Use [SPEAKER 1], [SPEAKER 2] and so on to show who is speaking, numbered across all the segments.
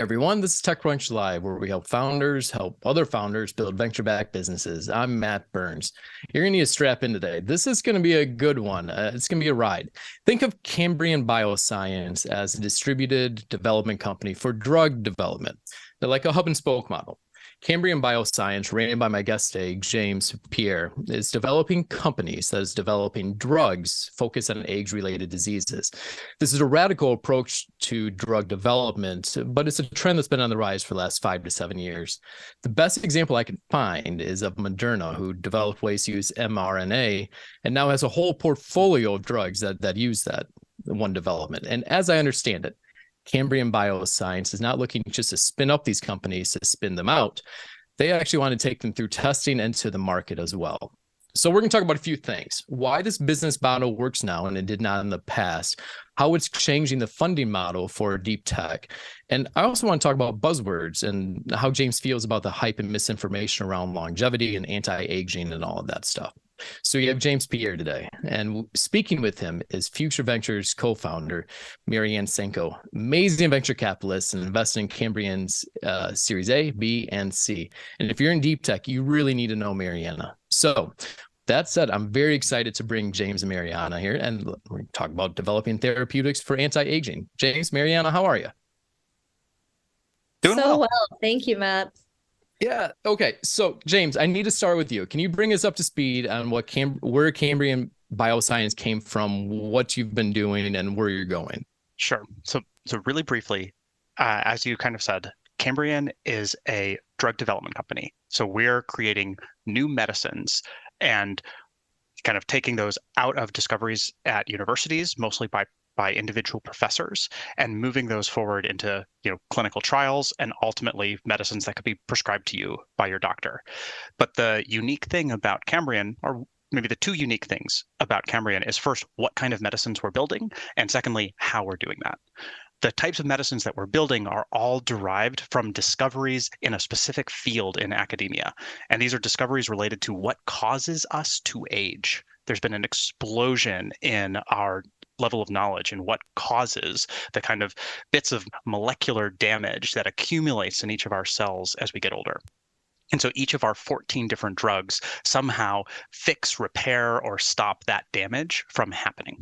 [SPEAKER 1] everyone, this is TechCrunch Live, where we help founders help other founders build venture-backed businesses. I'm Matt Burns. You're going to need to strap in today. This is going to be a good one. It's going to be a ride. Think of Cambrian Bioscience as a distributed development company for drug development. They're like a hub and spoke model. Cambrian Bioscience, ran by my guest today, James Pierre, is developing companies that is developing drugs focused on age-related diseases. This is a radical approach to drug development, but it's a trend that's been on the rise for the last 5 to 7 years. The best example I can find is of Moderna, who developed ways to use mRNA and now has a whole portfolio of drugs that use that one development. And as I understand it, Cambrian Bioscience is not looking just to spin up these companies to spin them out. They actually want to take them through testing and to the market as well. So we're going to talk about a few things: why this business model works now and it did not in the past, how it's changing the funding model for deep tech. And I also want to talk about buzzwords and how James feels about the hype and misinformation around longevity and anti-aging and all of that stuff. So you have James Pierre today, and speaking with him is Future Ventures co-founder Marianne Senko, amazing venture capitalist and investing in Cambrian's Series A, B, and C. And if you're in deep tech, you really need to know Mariana. So that said, I'm very excited to bring James and Mariana here, and we're going to talk about developing therapeutics for anti-aging. James, Mariana, how are you?
[SPEAKER 2] Doing well. Thank you, Matt.
[SPEAKER 1] Yeah. Okay. So, James, I need to start with you. Can you bring us up to speed on where Cambrian Bioscience came from, what you've been doing, and where you're going?
[SPEAKER 3] Sure. So really briefly, as you kind of said, Cambrian is a drug development company. So we're creating new medicines and kind of taking those out of discoveries at universities, mostly by individual professors, and moving those forward into clinical trials and ultimately medicines that could be prescribed to you by your doctor. But the unique thing about Cambrian, or maybe the two unique things about Cambrian, is first, what kind of medicines we're building, and secondly, how we're doing that. The types of medicines that we're building are all derived from discoveries in a specific field in academia. And these are discoveries related to what causes us to age. There's been an explosion in our level of knowledge and what causes the kind of bits of molecular damage that accumulates in each of our cells as we get older. And so each of our 14 different drugs somehow fix, repair, or stop that damage from happening.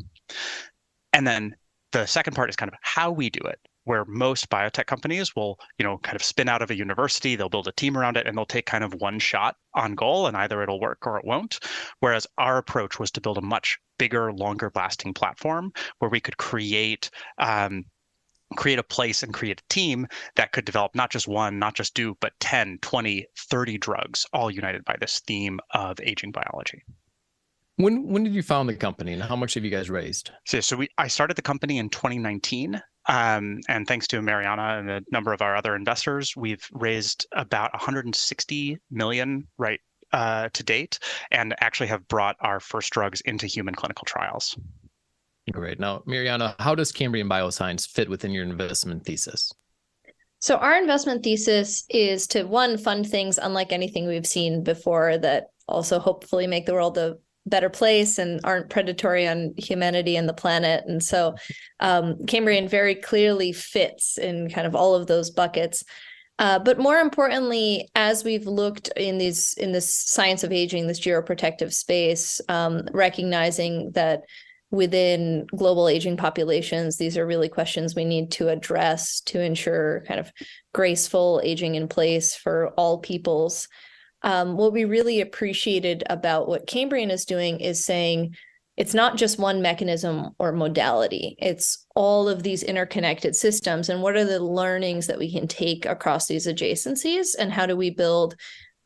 [SPEAKER 3] And then the second part is kind of how we do it, where most biotech companies will, kind of spin out of a university, they'll build a team around it, and they'll take kind of one shot on goal, and either it'll work or it won't. Whereas our approach was to build a much bigger, longer lasting platform where we could create a place and create a team that could develop not just one, not just two, but 10, 20, 30 drugs, all united by this theme of aging biology.
[SPEAKER 1] When did you found the company, and how much have you guys raised?
[SPEAKER 3] I started the company in 2019. And thanks to Mariana and a number of our other investors, we've raised about 160 million to date, and actually have brought our first drugs into human clinical trials.
[SPEAKER 1] Great. Now, Mariana, how does Cambrian Bioscience fit within your investment thesis?
[SPEAKER 2] So our investment thesis is to, one, fund things unlike anything we've seen before that also hopefully make the world a better place and aren't predatory on humanity and the planet. And so Cambrian very clearly fits in kind of all of those buckets. But more importantly, as we've looked in this science of aging, this geroprotective space, recognizing that within global aging populations, these are really questions we need to address to ensure kind of graceful aging in place for all peoples. What we really appreciated about what Cambrian is doing is saying it's not just one mechanism or modality. It's all of these interconnected systems. And what are the learnings that we can take across these adjacencies? And how do we build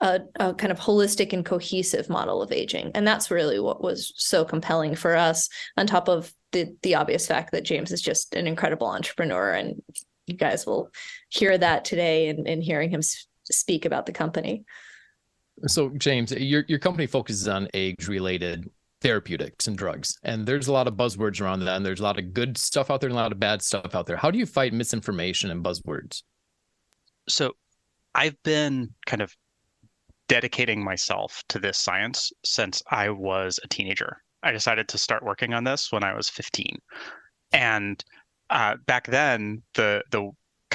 [SPEAKER 2] a kind of holistic and cohesive model of aging? And that's really what was so compelling for us, on top of the obvious fact that James is just an incredible entrepreneur. And you guys will hear that today in hearing him speak about the company.
[SPEAKER 1] So, James, your company focuses on age-related therapeutics and drugs, and there's a lot of buzzwords around that, and there's a lot of good stuff out there and a lot of bad stuff out there. How do you fight misinformation and buzzwords?
[SPEAKER 3] So I've been kind of dedicating myself to this science since I was a teenager. I decided to start working on this when I was 15. And back then, the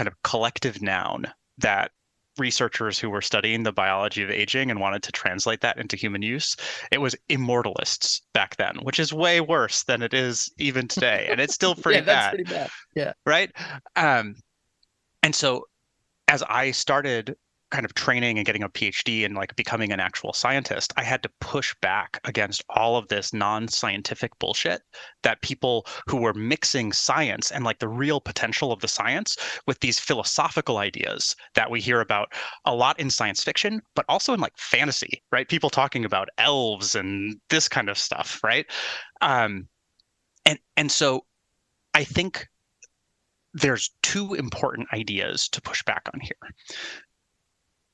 [SPEAKER 3] kind of collective noun that researchers who were studying the biology of aging and wanted to translate that into human use, it was immortalists back then, which is way worse than it is even today. And it's still pretty
[SPEAKER 1] Yeah, that's
[SPEAKER 3] bad.
[SPEAKER 1] pretty bad. Yeah.
[SPEAKER 3] Right? And so as I started kind of training and getting a PhD and like becoming an actual scientist, I had to push back against all of this non-scientific bullshit that people who were mixing science and like the real potential of the science with these philosophical ideas that we hear about a lot in science fiction, but also in like fantasy, right? People talking about elves and this kind of stuff, right? And so I think there's two important ideas to push back on here.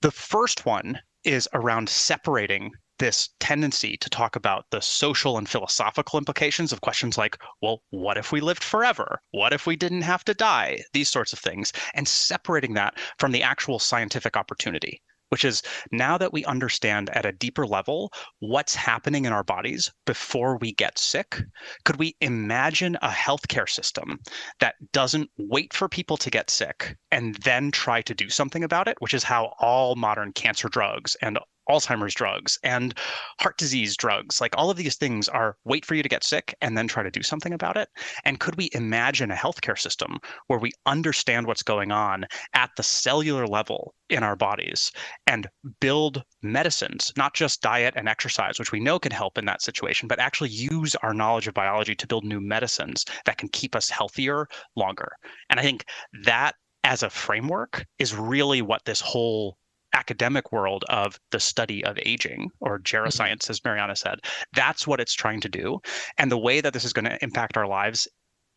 [SPEAKER 3] The first one is around separating this tendency to talk about the social and philosophical implications of questions like, well, what if we lived forever? What if we didn't have to die? These sorts of things, and separating that from the actual scientific opportunity, which is now that we understand at a deeper level what's happening in our bodies before we get sick, could we imagine a healthcare system that doesn't wait for people to get sick and then try to do something about it, which is how all modern cancer drugs and Alzheimer's drugs and heart disease drugs, like all of these things are wait for you to get sick and then try to do something about it? And could we imagine a healthcare system where we understand what's going on at the cellular level in our bodies and build medicines, not just diet and exercise, which we know can help in that situation, but actually use our knowledge of biology to build new medicines that can keep us healthier longer? And I think that as a framework is really what this whole academic world of the study of aging, or geroscience, as Mariana said, that's what it's trying to do. And the way that this is going to impact our lives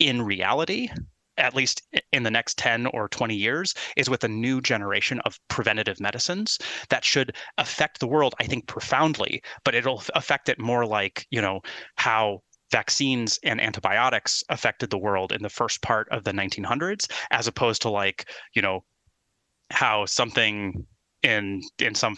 [SPEAKER 3] in reality, at least in the next 10 or 20 years, is with a new generation of preventative medicines that should affect the world, I think, profoundly, but it'll affect it more like, how vaccines and antibiotics affected the world in the first part of the 1900s, as opposed to like, how something in some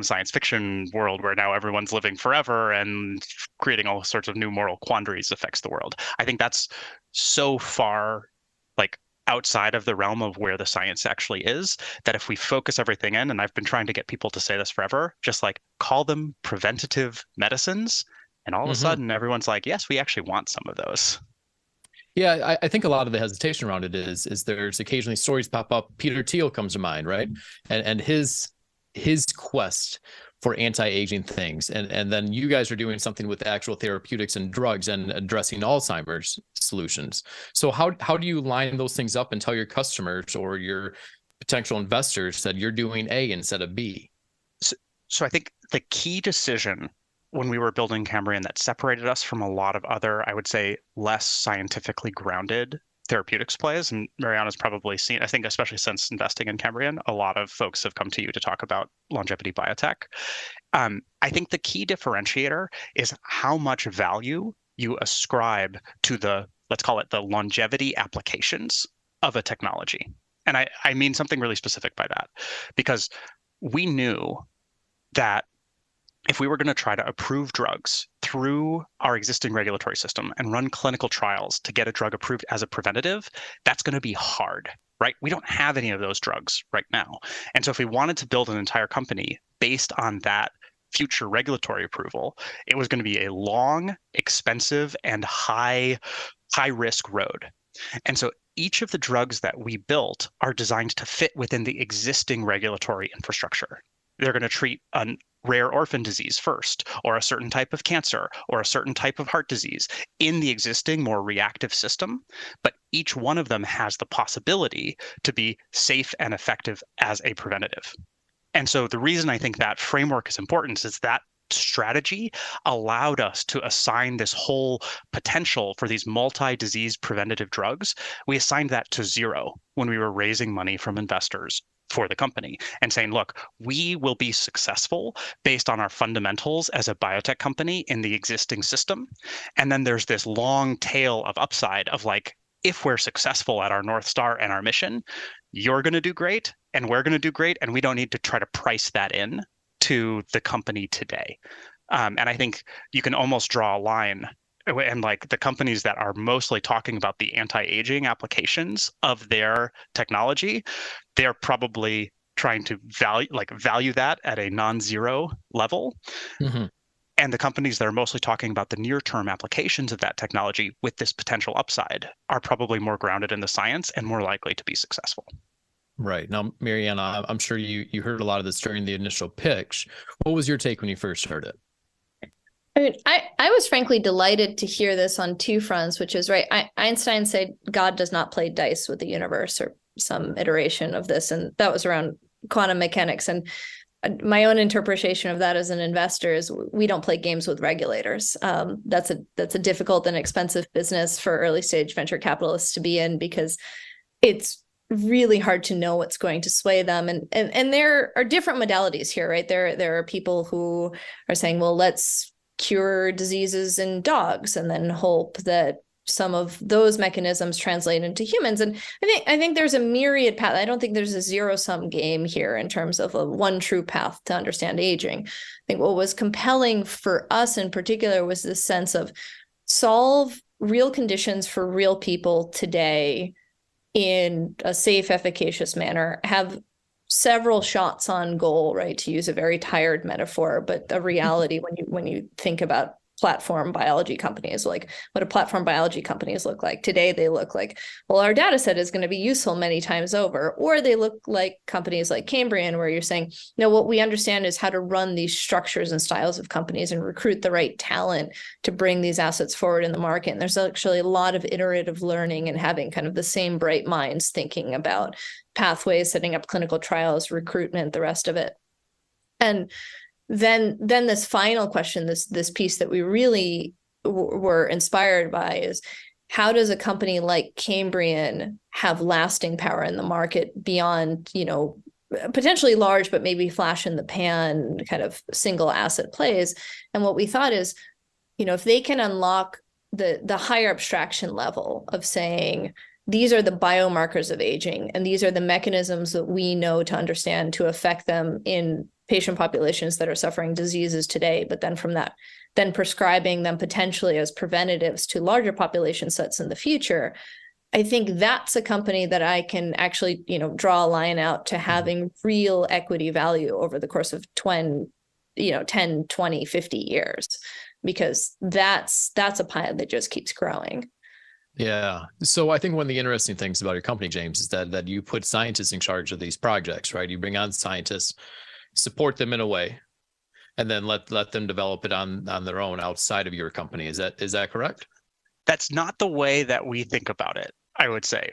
[SPEAKER 3] science fiction world where now everyone's living forever and creating all sorts of new moral quandaries affects the world. I think that's so far like outside of the realm of where the science actually is, that if we focus everything in, and I've been trying to get people to say this forever, just like call them preventative medicines, and all of a sudden everyone's like, yes, we actually want some of those.
[SPEAKER 1] Yeah, I think a lot of the hesitation around it is there's occasionally stories pop up. Peter Thiel comes to mind, right? And his quest for anti-aging things. And then you guys are doing something with actual therapeutics and drugs and addressing Alzheimer's solutions. So how do you line those things up and tell your customers or your potential investors that you're doing A instead of B?
[SPEAKER 3] So I think the key decision when we were building Cambrian that separated us from a lot of other, I would say, less scientifically grounded therapeutics plays, and Mariana's probably seen, I think, especially since investing in Cambrian, a lot of folks have come to you to talk about longevity biotech. I think the key differentiator is how much value you ascribe to the, let's call it the longevity applications of a technology. And I mean something really specific by that, because we knew that if we were going to try to approve drugs through our existing regulatory system and run clinical trials to get a drug approved as a preventative, that's going to be hard, right? We don't have any of those drugs right now. And so if we wanted to build an entire company based on that future regulatory approval, it was going to be a long, expensive, and high risk road. And so each of the drugs that we built are designed to fit within the existing regulatory infrastructure. They're going to treat a rare orphan disease first, or a certain type of cancer, or a certain type of heart disease in the existing, more reactive system. But each one of them has the possibility to be safe and effective as a preventative. And so the reason I think that framework is important is that strategy allowed us to assign this whole potential for these multi-disease preventative drugs. We assigned that to 0 when we were raising money from investors for the company and saying, look, we will be successful based on our fundamentals as a biotech company in the existing system. And then there's this long tail of upside of like, if we're successful at our North Star and our mission, you're going to do great and we're going to do great. And we don't need to try to price that in to the company today. And I think you can almost draw a line and like the companies that are mostly talking about the anti-aging applications of their technology, they're probably trying to value that at a non-zero level.
[SPEAKER 1] Mm-hmm.
[SPEAKER 3] And the companies that are mostly talking about the near-term applications of that technology with this potential upside are probably more grounded in the science and more likely to be successful.
[SPEAKER 1] Right. Now, Mariana, I'm sure you heard a lot of this during the initial pitch. What was your take when you first heard it?
[SPEAKER 2] I mean, I was frankly delighted to hear this on two fronts, which is right. Einstein said God does not play dice with the universe, or some iteration of this, and that was around quantum mechanics. And my own interpretation of that as an investor is we don't play games with regulators. That's a difficult and expensive business for early stage venture capitalists to be in, because it's really hard to know what's going to sway them. And there are different modalities here, right? There are people who are saying, well, let's cure diseases in dogs and then hope that some of those mechanisms translate into humans. And I think there's a myriad path. I don't think there's a zero-sum game here in terms of a one true path to understand aging. I think what was compelling for us in particular was this sense of solve real conditions for real people today in a safe, efficacious manner, have several shots on goal, right? To use a very tired metaphor, but the reality when you think about platform biology companies, like what do platform biology companies look like today? They look like, well, our data set is going to be useful many times over, or they look like companies like Cambrian, where you're saying, no, what we understand is how to run these structures and styles of companies and recruit the right talent to bring these assets forward in the market. And there's actually a lot of iterative learning and having kind of the same bright minds thinking about pathways, setting up clinical trials, recruitment, the rest of it. And then this final question, this piece that we really were inspired by is, how does a company like Cambrian have lasting power in the market beyond, potentially large, but maybe flash in the pan kind of single asset plays? And what we thought is, if they can unlock the higher abstraction level of saying, these are the biomarkers of aging, and these are the mechanisms that we know to understand to affect them in patient populations that are suffering diseases today, but then from that, then prescribing them potentially as preventatives to larger population sets in the future. I think that's a company that I can actually, draw a line out to having real equity value over the course of 10, 20, 50 years, because that's a pie that just keeps growing.
[SPEAKER 1] Yeah. So I think one of the interesting things about your company, James, is that you put scientists in charge of these projects, right? You bring on scientists, support them in a way, and then let them develop it on their own outside of your company. Is that correct?
[SPEAKER 3] That's not the way that we think about it, I would say.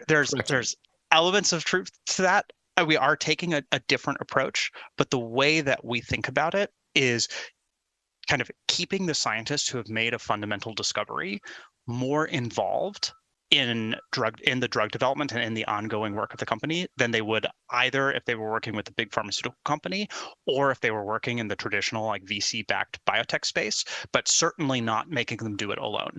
[SPEAKER 3] There's elements of truth to that. We are taking a different approach, but the way that we think about it is kind of keeping the scientists who have made a fundamental discovery more involved in the drug development and in the ongoing work of the company than they would either if they were working with a big pharmaceutical company, or if they were working in the traditional like VC-backed biotech space, but certainly not making them do it alone.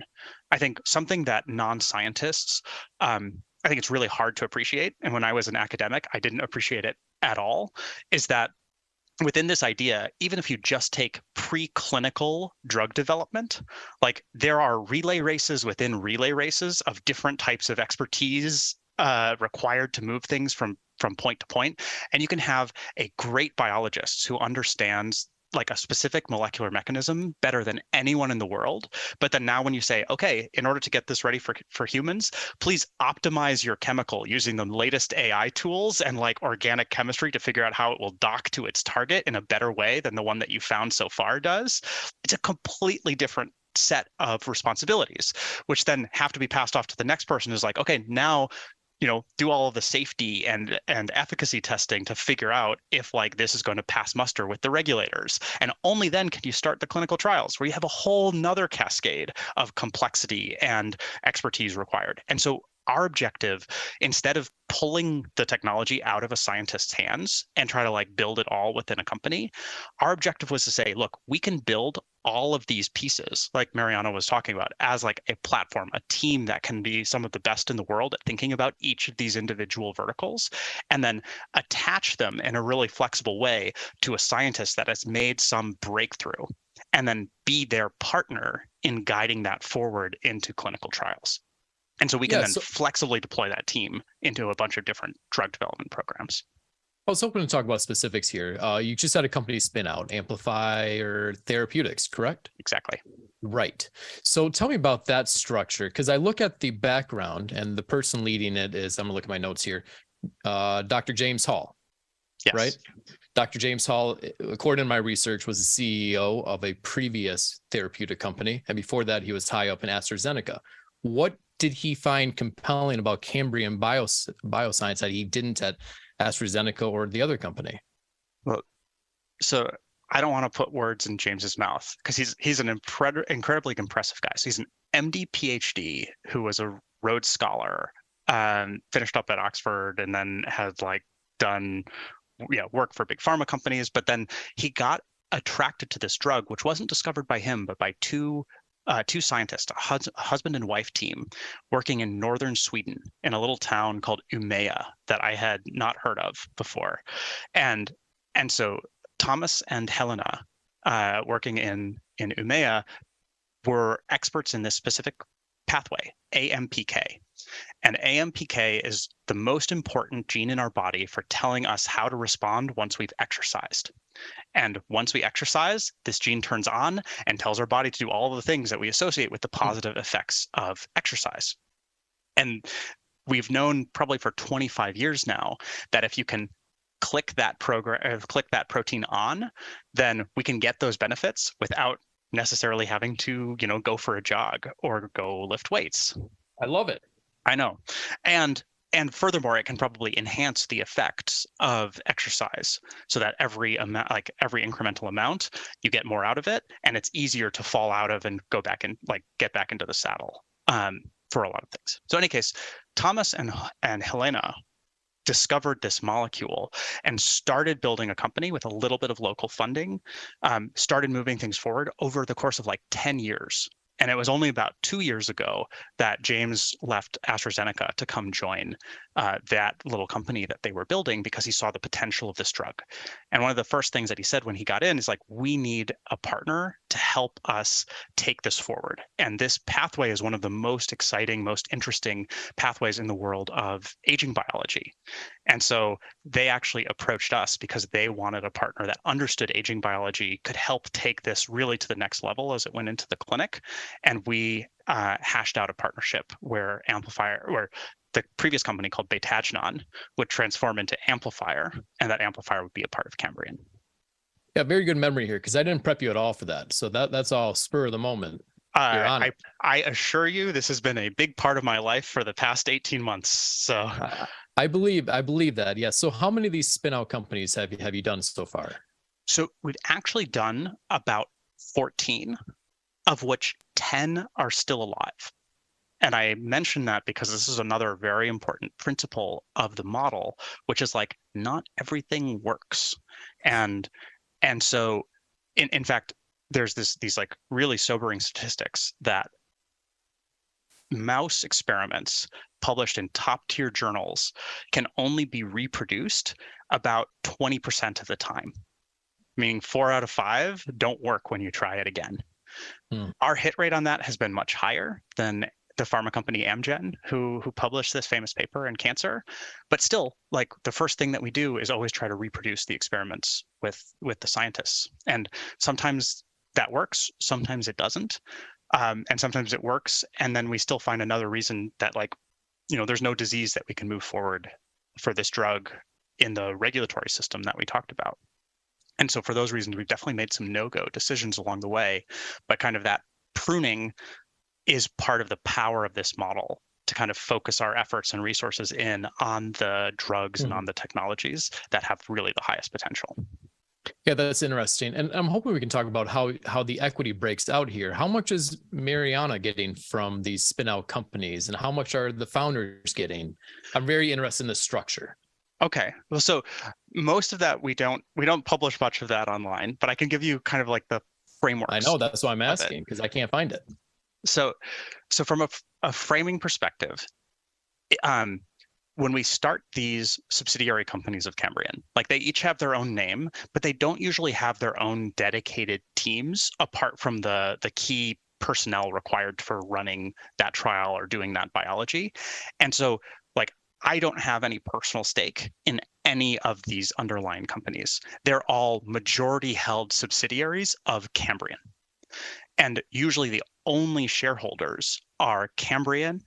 [SPEAKER 3] I think something that non-scientists, I think it's really hard to appreciate, and when I was an academic, I didn't appreciate it at all, is that within this idea, even if you just take preclinical drug development, like there are relay races within relay races of different types of expertise required to move things from point to point. And you can have a great biologist who understands like a specific molecular mechanism better than anyone in the world. But then now when you say, okay, in order to get this ready for humans, please optimize your chemical using the latest AI tools and like organic chemistry to figure out how it will dock to its target in a better way than the one that you found so far does. It's a completely different set of responsibilities, which then have to be passed off to the next person who's like, okay, now do all of the safety and efficacy testing to figure out if like this is going to pass muster with the regulators. And only then can you start the clinical trials, where you have a whole nother cascade of complexity and expertise required. And so our objective, instead of pulling the technology out of a scientist's hands and try to like build it all within a company, our objective was to say, look, we can build all of these pieces, like Mariana was talking about, as like a platform, a team that can be some of the best in the world at thinking about each of these individual verticals, and then attach them in a really flexible way to a scientist that has made some breakthrough. and then be their partner in guiding that forward into clinical trials. And so we can flexibly deploy that team into a bunch of different drug development programs.
[SPEAKER 1] I was hoping to talk about specifics here. You just had a company spin out, Amplify Therapeutics, correct?
[SPEAKER 3] Exactly.
[SPEAKER 1] Right. So tell me about that structure, because I look at the background and the person leading it is, I'm going to look at my notes here, Dr. James Hall.
[SPEAKER 3] Yes.
[SPEAKER 1] Right? Dr. James Hall, according to my research, was the CEO of a previous therapeutic company. And before that, he was high up in AstraZeneca. What did he find compelling about Cambrian bioscience that he didn't at AstraZeneca or the other company?
[SPEAKER 3] Well, so I don't want to put words in James's mouth because he's an incredibly impressive guy. So he's an MD PhD who was a Rhodes Scholar, finished up at Oxford, and then had done work for big pharma companies. But then he got attracted to this drug, which wasn't discovered by him, but by two scientists, a husband and wife team working in northern Sweden in a little town called Umeå that I had not heard of before. And so Thomas and Helena, working in Umeå, were experts in this specific pathway, AMPK. And AMPK is the most important gene in our body for telling us how to respond once we've exercised. And once we exercise, this gene turns on and tells our body to do all of the things that we associate with the positive effects of exercise. And we've known probably for 25 years now that if you can click that protein on, then we can get those benefits without necessarily having to, go for a jog or go lift weights.
[SPEAKER 1] I love it.
[SPEAKER 3] I know. And furthermore, it can probably enhance the effects of exercise so that every incremental amount, you get more out of it, and it's easier to fall out of and go back and get back into the saddle for a lot of things. So in any case, Thomas and Helena discovered this molecule and started building a company with a little bit of local funding, started moving things forward over the course of 10 years. And it was only about 2 years ago that James left AstraZeneca to come join that little company that they were building because he saw the potential of this drug. And one of the first things that he said when he got in is we need a partner to help us take this forward. And this pathway is one of the most exciting, most interesting pathways in the world of aging biology. And so they actually approached us because they wanted a partner that understood aging biology, could help take this really to the next level as it went into the clinic. And we hashed out a partnership where the previous company called Betagnon would transform into Amplifier, and that Amplifier would be a part of Cambrian.
[SPEAKER 1] Yeah, very good memory here, because I didn't prep you at all for that. So that's all spur of the moment.
[SPEAKER 3] I assure you, this has been a big part of my life for the past 18 months. So
[SPEAKER 1] I believe that. Yes. Yeah. So how many of these spin-out companies have you done so far?
[SPEAKER 3] So we've actually done about 14, of which 10 are still alive. And I mention that because this is another very important principle of the model, which is not everything works. And so in fact, there's these really sobering statistics that mouse experiments published in top tier journals can only be reproduced about 20% of the time, meaning 4 out of 5 don't work when you try it again. Our hit rate on that has been much higher than the pharma company Amgen, who published this famous paper in Cancer. But still, the first thing that we do is always try to reproduce the experiments with the scientists. And sometimes that works, sometimes it doesn't. And sometimes it works, and then we still find another reason that there's no disease that we can move forward for this drug in the regulatory system that we talked about. And so for those reasons, we've definitely made some no-go decisions along the way, but kind of that pruning is part of the power of this model to kind of focus our efforts and resources in on the drugs and on the technologies that have really the highest potential.
[SPEAKER 1] Yeah, that's interesting. And I'm hoping we can talk about how the equity breaks out here. How much is Mariana getting from these spin-out companies, and how much are the founders getting? I'm very interested in the structure.
[SPEAKER 3] Okay. Well, so most of that we don't publish much of that online, but I can give you kind of the framework.
[SPEAKER 1] I know, that's why I'm asking, because I can't find it. So
[SPEAKER 3] from a framing perspective, when we start these subsidiary companies of Cambrian, like they each have their own name, but they don't usually have their own dedicated teams apart from the key personnel required for running that trial or doing that biology. And so like I don't have any personal stake in any of these underlying companies. They're all majority held subsidiaries of Cambrian. And usually the only shareholders are Cambrian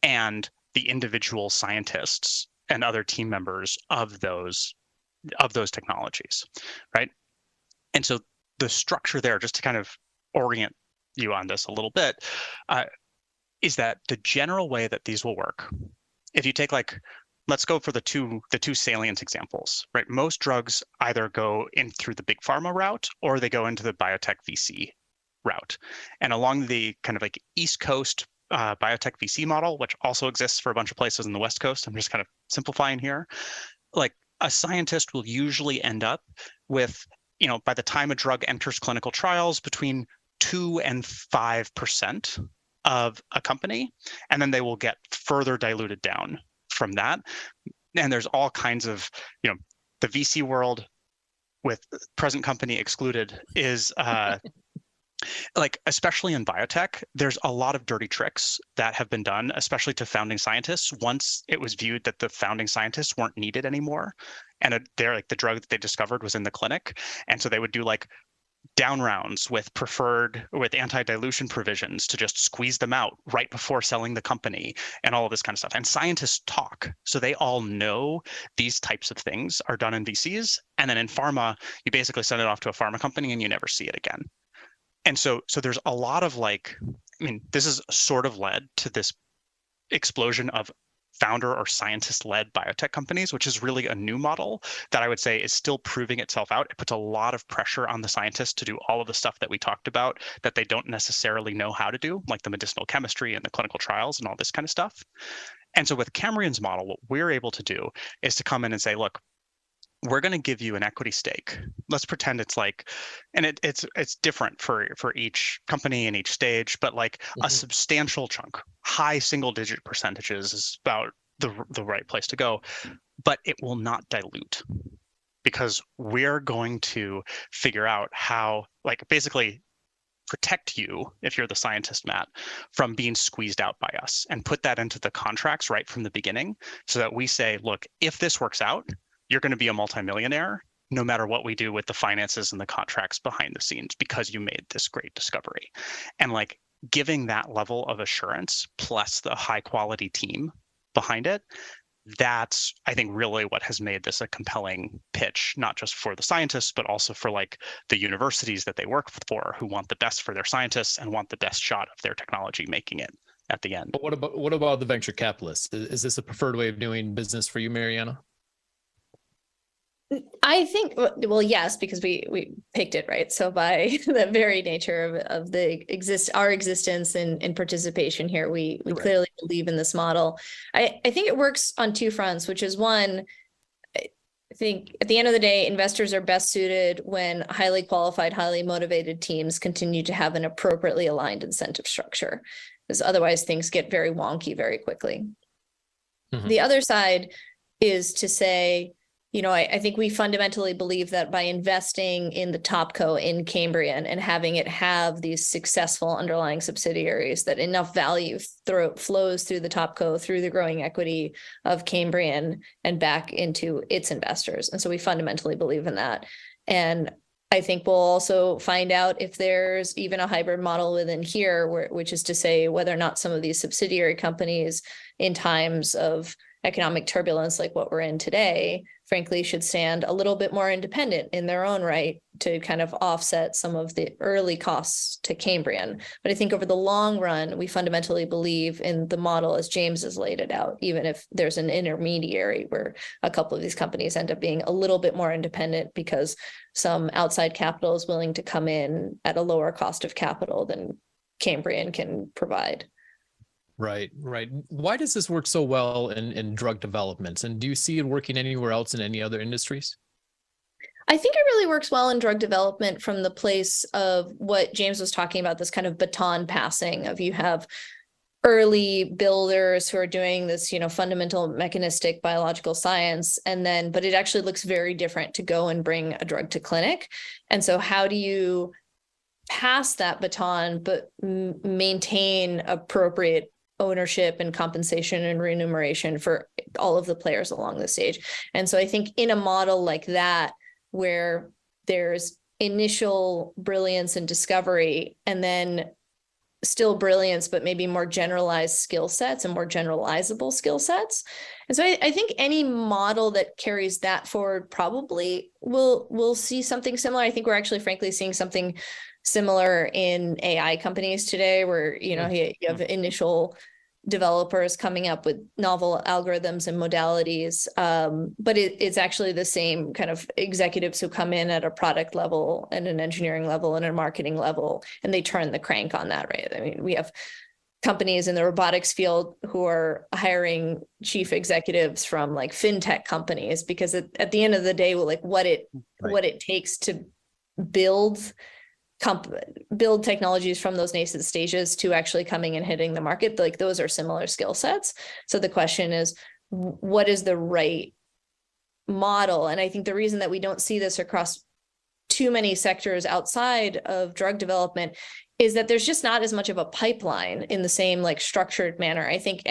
[SPEAKER 3] and the individual scientists and other team members of those technologies, right? And so the structure there, just to kind of orient you on this a little bit, is that the general way that these will work, if you take like, let's go for the two salient examples, right? Most drugs either go in through the big pharma route or they go into the biotech VC route. And along the kind of like East Coast biotech VC model, which also exists for a bunch of places in the West Coast, I'm just kind of simplifying here, like a scientist will usually end up with, by the time a drug enters clinical trials, between 2 and 5% of a company, and then they will get further diluted down from that. And there's all kinds of, the VC world with present company excluded is like, especially in biotech, there's a lot of dirty tricks that have been done, especially to founding scientists, once it was viewed that the founding scientists weren't needed anymore. And they're like the drug that they discovered was in the clinic. And so they would do like down rounds with anti-dilution provisions to just squeeze them out right before selling the company and all of this kind of stuff. And scientists talk, so they all know these types of things are done in VCs. And then in pharma, you basically send it off to a pharma company and you never see it again. And so there's a lot of this has sort of led to this explosion of founder or scientist-led biotech companies, which is really a new model that I would say is still proving itself out. It puts a lot of pressure on the scientists to do all of the stuff that we talked about that they don't necessarily know how to do, like the medicinal chemistry and the clinical trials and all this kind of stuff. And so with Cambrian's model, what we're able to do is to come in and say, look, we're going to give you an equity stake. Let's pretend it's like, and it's different for each company and each stage, but like a substantial chunk, high single-digit percentages is about the right place to go, but it will not dilute because we're going to figure out how, like, basically protect you, if you're the scientist, Matt, from being squeezed out by us and put that into the contracts right from the beginning so that we say, look, if this works out, you're going to be a multimillionaire no matter what we do with the finances and the contracts behind the scenes because you made this great discovery. And like giving that level of assurance plus the high quality team behind it, that's, I think, really what has made this a compelling pitch, not just for the scientists, but also for like the universities that they work for who want the best for their scientists and want the best shot of their technology making it at the end.
[SPEAKER 1] But what about the venture capitalists? Is this a preferred way of doing business for you, Mariana?
[SPEAKER 2] I think, well, yes, because we picked it, right? So by the very nature of our existence and participation here, we right. Clearly believe in this model. I think it works on two fronts, which is one, I think at the end of the day, investors are best suited when highly qualified, highly motivated teams continue to have an appropriately aligned incentive structure, because otherwise things get very wonky very quickly. Mm-hmm. The other side is to say, I think we fundamentally believe that by investing in the topco in Cambrian and having it have these successful underlying subsidiaries, that enough value flows through the topco, through the growing equity of Cambrian and back into its investors. And so we fundamentally believe in that. And I think we'll also find out if there's even a hybrid model within here, which is to say whether or not some of these subsidiary companies in times of economic turbulence like what we're in today, frankly, should stand a little bit more independent in their own right to kind of offset some of the early costs to Cambrian. But I think over the long run, we fundamentally believe in the model as James has laid it out, even if there's an intermediary where a couple of these companies end up being a little bit more independent because some outside capital is willing to come in at a lower cost of capital than Cambrian can provide.
[SPEAKER 1] Right. Why does this work so well in drug development? And do you see it working anywhere else in any other industries?
[SPEAKER 2] I think it really works well in drug development from the place of what James was talking about, this kind of baton passing of you have early builders who are doing this, fundamental mechanistic biological science. But it actually looks very different to go and bring a drug to clinic. And so how do you pass that baton, but maintain appropriate ownership and compensation and remuneration for all of the players along the stage? And so I think in a model like that, where there's initial brilliance and discovery, and then still brilliance, but maybe more generalized skill sets and more generalizable skill sets. And so I think any model that carries that forward probably will see something similar. I think we're actually, frankly, seeing something similar in AI companies today, where you have initial developers coming up with novel algorithms and modalities, but it's actually the same kind of executives who come in at a product level and an engineering level and a marketing level, and they turn the crank on that, right? I mean, we have companies in the robotics field who are hiring chief executives from like fintech companies, because at the end of the day, what it takes to build technologies from those nascent stages to actually coming and hitting the market, like those are similar skill sets. So the question is, what is the right model? And I think the reason that we don't see this across too many sectors outside of drug development is that there's just not as much of a pipeline in the same like structured manner. I think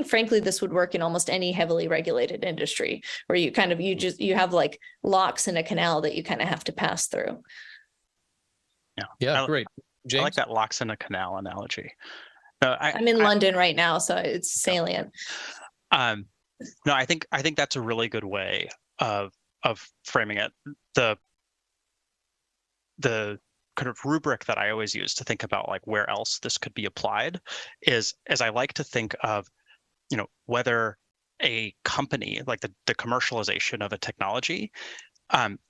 [SPEAKER 2] frankly, this would work in almost any heavily regulated industry, where you have like locks in a canal that you kind of have to pass through.
[SPEAKER 1] Yeah, great. James?
[SPEAKER 3] I like that locks in a canal analogy.
[SPEAKER 2] I'm in London right now, so it's salient.
[SPEAKER 3] No, I think that's a really good way of framing it. The kind of rubric that I always use to think about like where else this could be applied is, as I like to think of, whether a company, like the commercialization of a technology,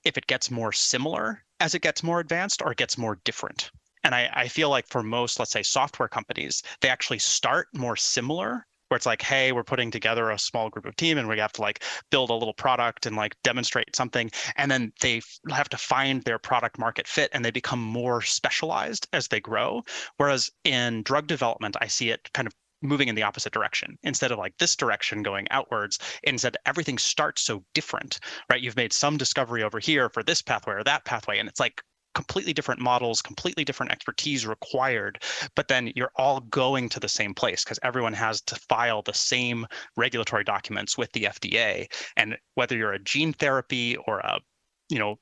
[SPEAKER 3] if it gets more similar as it gets more advanced, or it gets more different. And I feel like for most, let's say, software companies, they actually start more similar, where it's like, hey, we're putting together a small group of team and we have to like build a little product and like demonstrate something. And then they have to find their product market fit, and they become more specialized as they grow. Whereas in drug development, I see it kind of moving in the opposite direction. Instead of like this direction going outwards, instead everything starts so different, right? You've made some discovery over here for this pathway or that pathway, and it's like completely different models, completely different expertise required, but then you're all going to the same place because everyone has to file the same regulatory documents with the FDA. And whether you're a gene therapy or a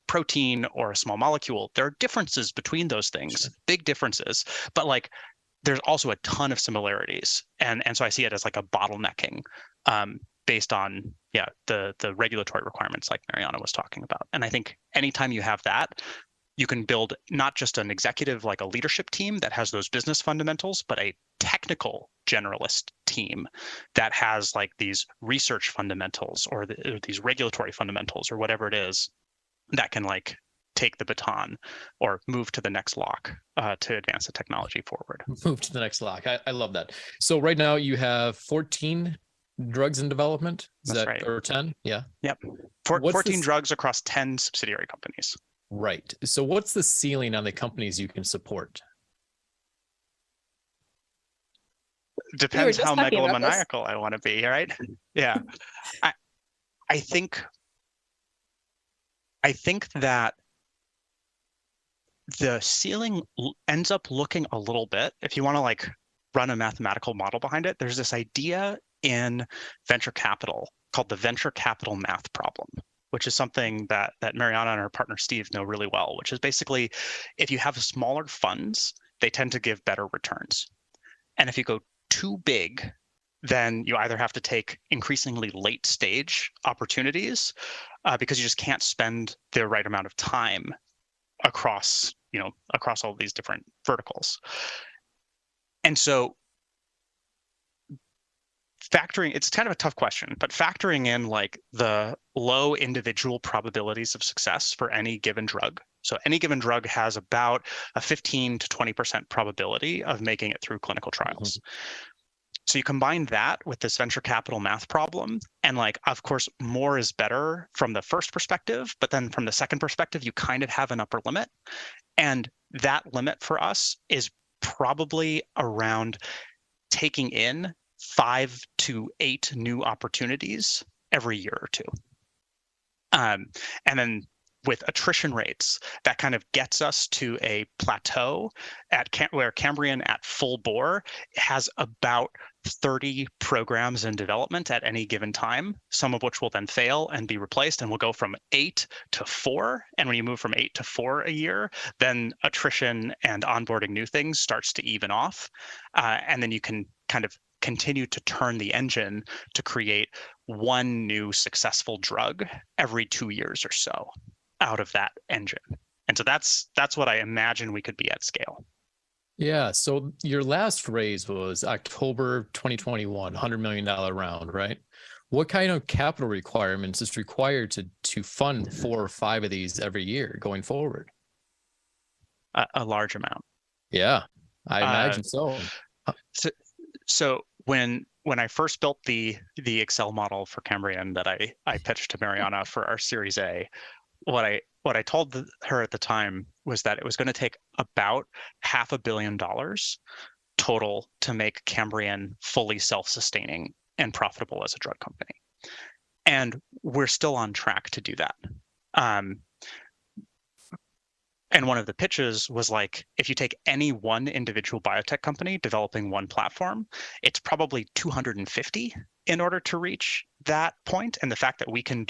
[SPEAKER 3] protein or a small molecule, there are differences between those things, sure. Big differences, but like there's also a ton of similarities. And so I see it as like a bottlenecking based on, the regulatory requirements like Mariana was talking about. And I think anytime you have that, you can build not just an executive, like a leadership team that has those business fundamentals, but a technical generalist team that has like these research fundamentals or these regulatory fundamentals or whatever it is that can like take the baton or move to the next lock to advance the technology forward.
[SPEAKER 1] Move to the next lock. I love that. So right now you have 14 drugs in development.
[SPEAKER 3] That's right.
[SPEAKER 1] Or 10? Yeah.
[SPEAKER 3] Yep. 14 drugs across 10 subsidiary companies.
[SPEAKER 1] Right. So what's the ceiling on the companies you can support?
[SPEAKER 3] Depends how megalomaniacal I want to be, right? Yeah. I think that the ceiling ends up looking a little bit, if you want to like run a mathematical model behind it, there's this idea in venture capital called the venture capital math problem, which is something that Mariana and her partner Steve know really well, which is basically if you have smaller funds, they tend to give better returns. And if you go too big, then you either have to take increasingly late stage opportunities because you just can't spend the right amount of time across all these different verticals. And so it's kind of a tough question, but factoring in like the low individual probabilities of success for any given drug. So any given drug has about a 15 to 20% probability of making it through clinical trials. Mm-hmm. So you combine that with this venture capital math problem, and like, of course, more is better from the first perspective, but then from the second perspective, you kind of have an upper limit. And that limit for us is probably around taking in 5 to 8 new opportunities every year or two. And then with attrition rates, that kind of gets us to a plateau where Cambrian at full bore has about 30 programs in development at any given time, some of which will then fail and be replaced, and we'll go from 8 to 4. And when you move from 8 to 4 a year, then attrition and onboarding new things starts to even off. And then you can kind of continue to turn the engine to create one new successful drug every 2 years or so out of that engine. And so that's what I imagine we could be at scale.
[SPEAKER 1] Yeah. So your last raise was October 2021, $100 million round, right? What kind of capital requirements is required to fund 4 or 5 of these every year going forward?
[SPEAKER 3] A large amount.
[SPEAKER 1] Yeah, I imagine so.
[SPEAKER 3] So when I first built the Excel model for Cambrian that I pitched to Mariana for our Series A, what I told her at the time was that it was going to take about $500 million total to make Cambrian fully self-sustaining and profitable as a drug company. And we're still on track to do that. And one of the pitches was like, if you take any one individual biotech company developing one platform, it's probably 250 in order to reach that point. And the fact that we can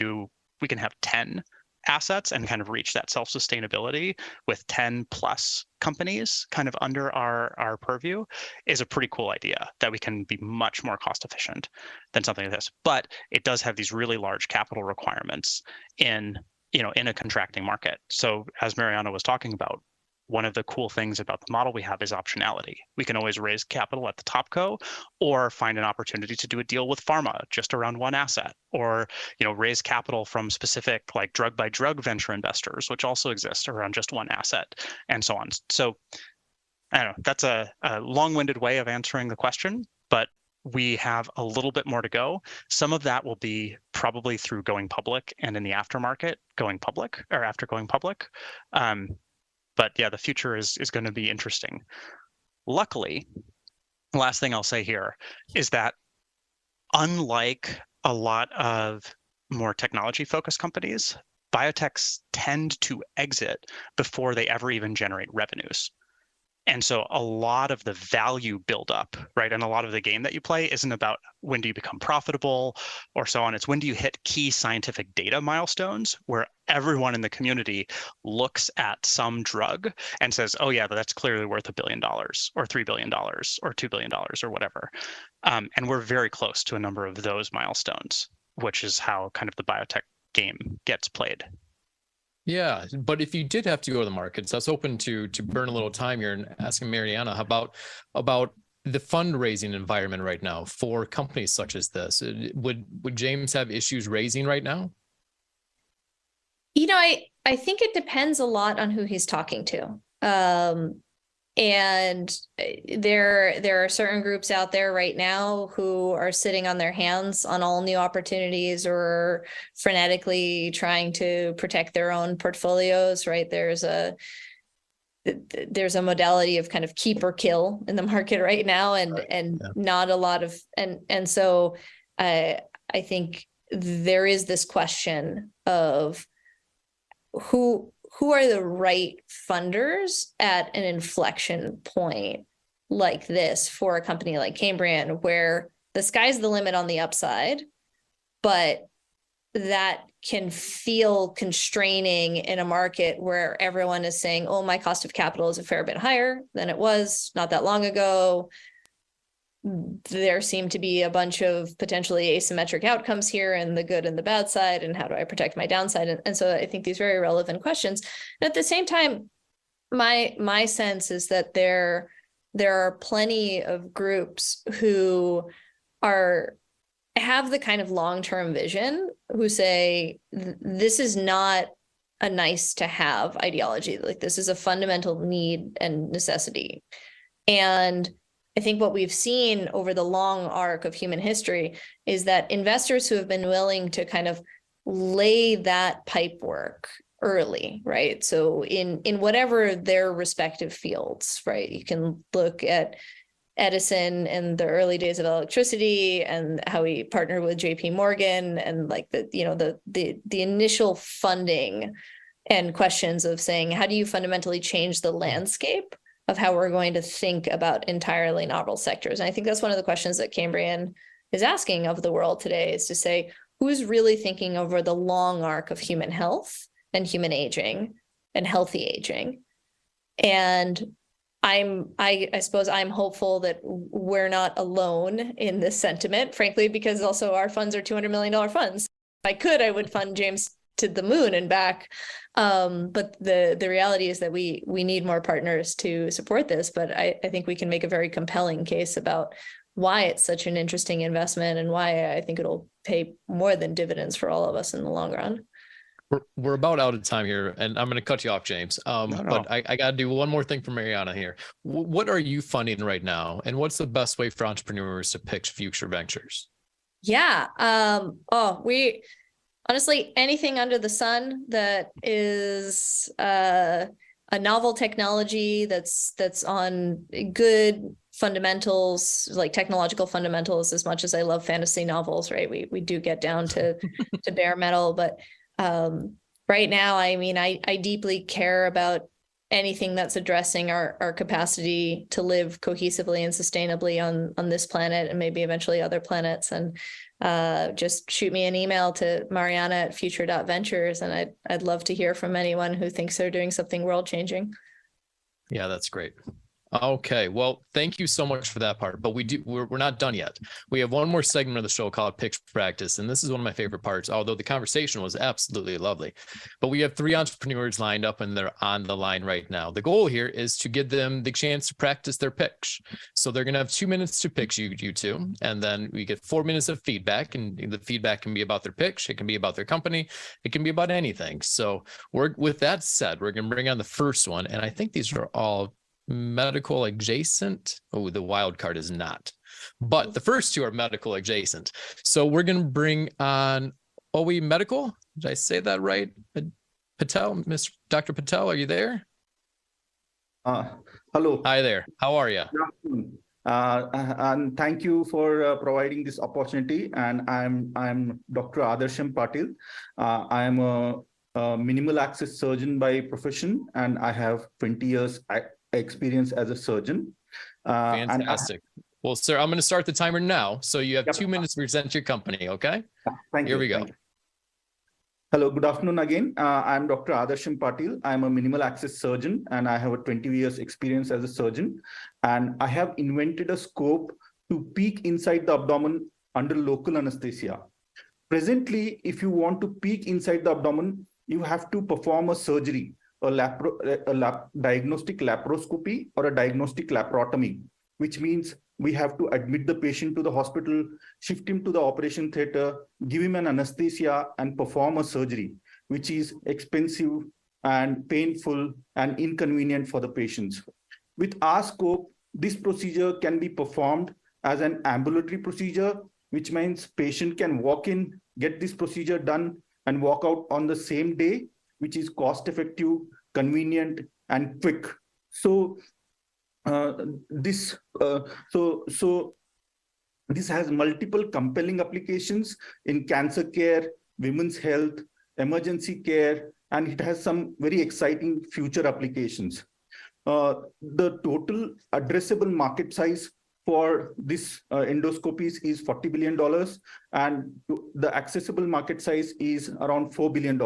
[SPEAKER 3] have 10 assets and kind of reach that self-sustainability with 10 plus companies kind of under our purview is a pretty cool idea, that we can be much more cost efficient than something like this. But it does have these really large capital requirements in a contracting market. So as Mariana was talking about, one of the cool things about the model we have is optionality. We can always raise capital at the top co, or find an opportunity to do a deal with pharma just around one asset, or raise capital from specific like drug by drug venture investors, which also exist around just one asset, and so on. So I don't know, that's a long-winded way of answering the question, but we have a little bit more to go. Some of that will be probably through going public and in the aftermarket going public or after going public. But yeah, the future is going to be interesting. Luckily, the last thing I'll say here is that unlike a lot of more technology-focused companies, biotechs tend to exit before they ever even generate revenues. And so a lot of the value buildup, right, and a lot of the game that you play isn't about when do you become profitable or so on. It's when do you hit key scientific data milestones where everyone in the community looks at some drug and says, oh yeah, that's clearly worth $1 billion or $3 billion or $2 billion or whatever. And we're very close to a number of those milestones, which is how kind of the biotech game gets played.
[SPEAKER 1] Yeah, but if you did have to go to the markets, I was open to burn a little time here and asking Mariana about the fundraising environment right now for companies such as this. Would James have issues raising right now?
[SPEAKER 2] I think it depends a lot on who he's talking to. And there are certain groups out there right now who are sitting on their hands on all new opportunities or frenetically trying to protect their own portfolios, right? There's a modality of kind of keep or kill in the market right now, and not a lot of, and so I think there is this question of who are the right funders at an inflection point like this for a company like Cambrian, where the sky's the limit on the upside, but that can feel constraining in a market where everyone is saying, oh, my cost of capital is a fair bit higher than it was not that long ago. There seem to be a bunch of potentially asymmetric outcomes here, and the good and the bad side, and how do I protect my downside? And so I think these very relevant questions. And at the same time, my sense is that there are plenty of groups who have the kind of long-term vision, who say this is not a nice to have ideology. Like, this is a fundamental need and necessity. And I think what we've seen over the long arc of human history is that investors who have been willing to kind of lay that pipe work early, right? So in whatever their respective fields, right? You can look at Edison in the early days of electricity, and how we partnered with JP Morgan, and like the initial funding and questions of saying, how do you fundamentally change the landscape of how we're going to think about entirely novel sectors? And I think that's one of the questions that Cambrian is asking of the world today, is to say, who's really thinking over the long arc of human health and human aging and healthy aging? And I suppose I'm hopeful that we're not alone in this sentiment, frankly, because also our funds are $200 million funds. If I could, I would fund James to the moon and back. But the reality is that we need more partners to support this. But I think we can make a very compelling case about why it's such an interesting investment, and why I think it'll pay more than dividends for all of us in the long run.
[SPEAKER 1] We're about out of time here, and I'm going to cut you off, James. But I got to do one more thing for Mariana here. What are you funding right now, and what's the best way for entrepreneurs to pitch future ventures?
[SPEAKER 2] Yeah. We honestly, anything under the sun that is a novel technology that's on good fundamentals, like technological fundamentals. As much as I love fantasy novels, right? We do get down to bare metal, but right now, I mean, I deeply care about anything that's addressing our capacity to live cohesively and sustainably on this planet, and maybe eventually other planets. And just shoot me an email to Mariana@future.ventures, and I'd love to hear from anyone who thinks they're doing something world changing.
[SPEAKER 1] Yeah, that's great. Okay, well, thank you so much for that part, but we're not done yet. We have one more segment of the show called Pitch Practice, and this is one of my favorite parts, although the conversation was absolutely lovely. But we have 3 entrepreneurs lined up, and they're on the line right now. The goal here is to give them the chance to practice their pitch. So they're going to have 2 minutes to pitch you two, and then we get 4 minutes of feedback, and the feedback can be about their pitch, it can be about their company, it can be about anything. So with that said, we're going to bring on the first one, and I think these are all medical adjacent. Oh, the wild card is not, but the first 2 are medical adjacent. So we're going to bring on OE Medical. Did I say that right? Patel, Dr. Patel, are you there?
[SPEAKER 4] Hello.
[SPEAKER 1] Hi there. How are you?
[SPEAKER 4] Good afternoon. And thank you for providing this opportunity. And I'm Dr. Adarsham Patil. I am a minimal access surgeon by profession, and I have 20 years experience as a surgeon.
[SPEAKER 1] Fantastic. Well, sir, I'm going to start the timer now. So you have 2 minutes to present your company. Okay.
[SPEAKER 4] Thank you.
[SPEAKER 1] Here we go.
[SPEAKER 4] Hello, good afternoon again. I'm Dr. Adarsham Patil. I'm a minimal access surgeon, and I have a 20 years experience as a surgeon. And I have invented a scope to peek inside the abdomen under local anesthesia. Presently, if you want to peek inside the abdomen, you have to perform a surgery, a diagnostic laparoscopy or a diagnostic laparotomy, which means we have to admit the patient to the hospital, shift him to the operation theater, give him an anesthesia, and perform a surgery, which is expensive and painful and inconvenient for the patients. With our scope, this procedure can be performed as an ambulatory procedure, which means patient can walk in, get this procedure done, and walk out on the same day, which is cost-effective, convenient, and quick. So this has multiple compelling applications in cancer care, women's health, emergency care, and it has some very exciting future applications. The total addressable market size for this endoscopies is $40 billion, and the accessible market size is around $4 billion.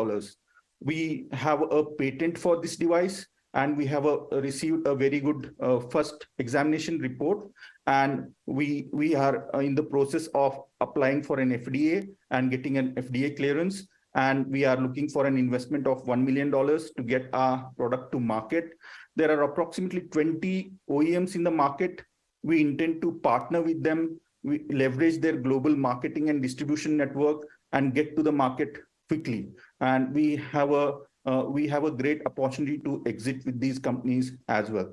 [SPEAKER 4] We have a patent for this device, and we have received a very good first examination report, and we are in the process of applying for an FDA and getting an FDA clearance, and we are looking for an investment of $1 million to get our product to market. There are approximately 20 OEMs in the market. We intend to partner with them, we leverage their global marketing and distribution network, and get to the market quickly. And we have a great opportunity to exit with these companies as well.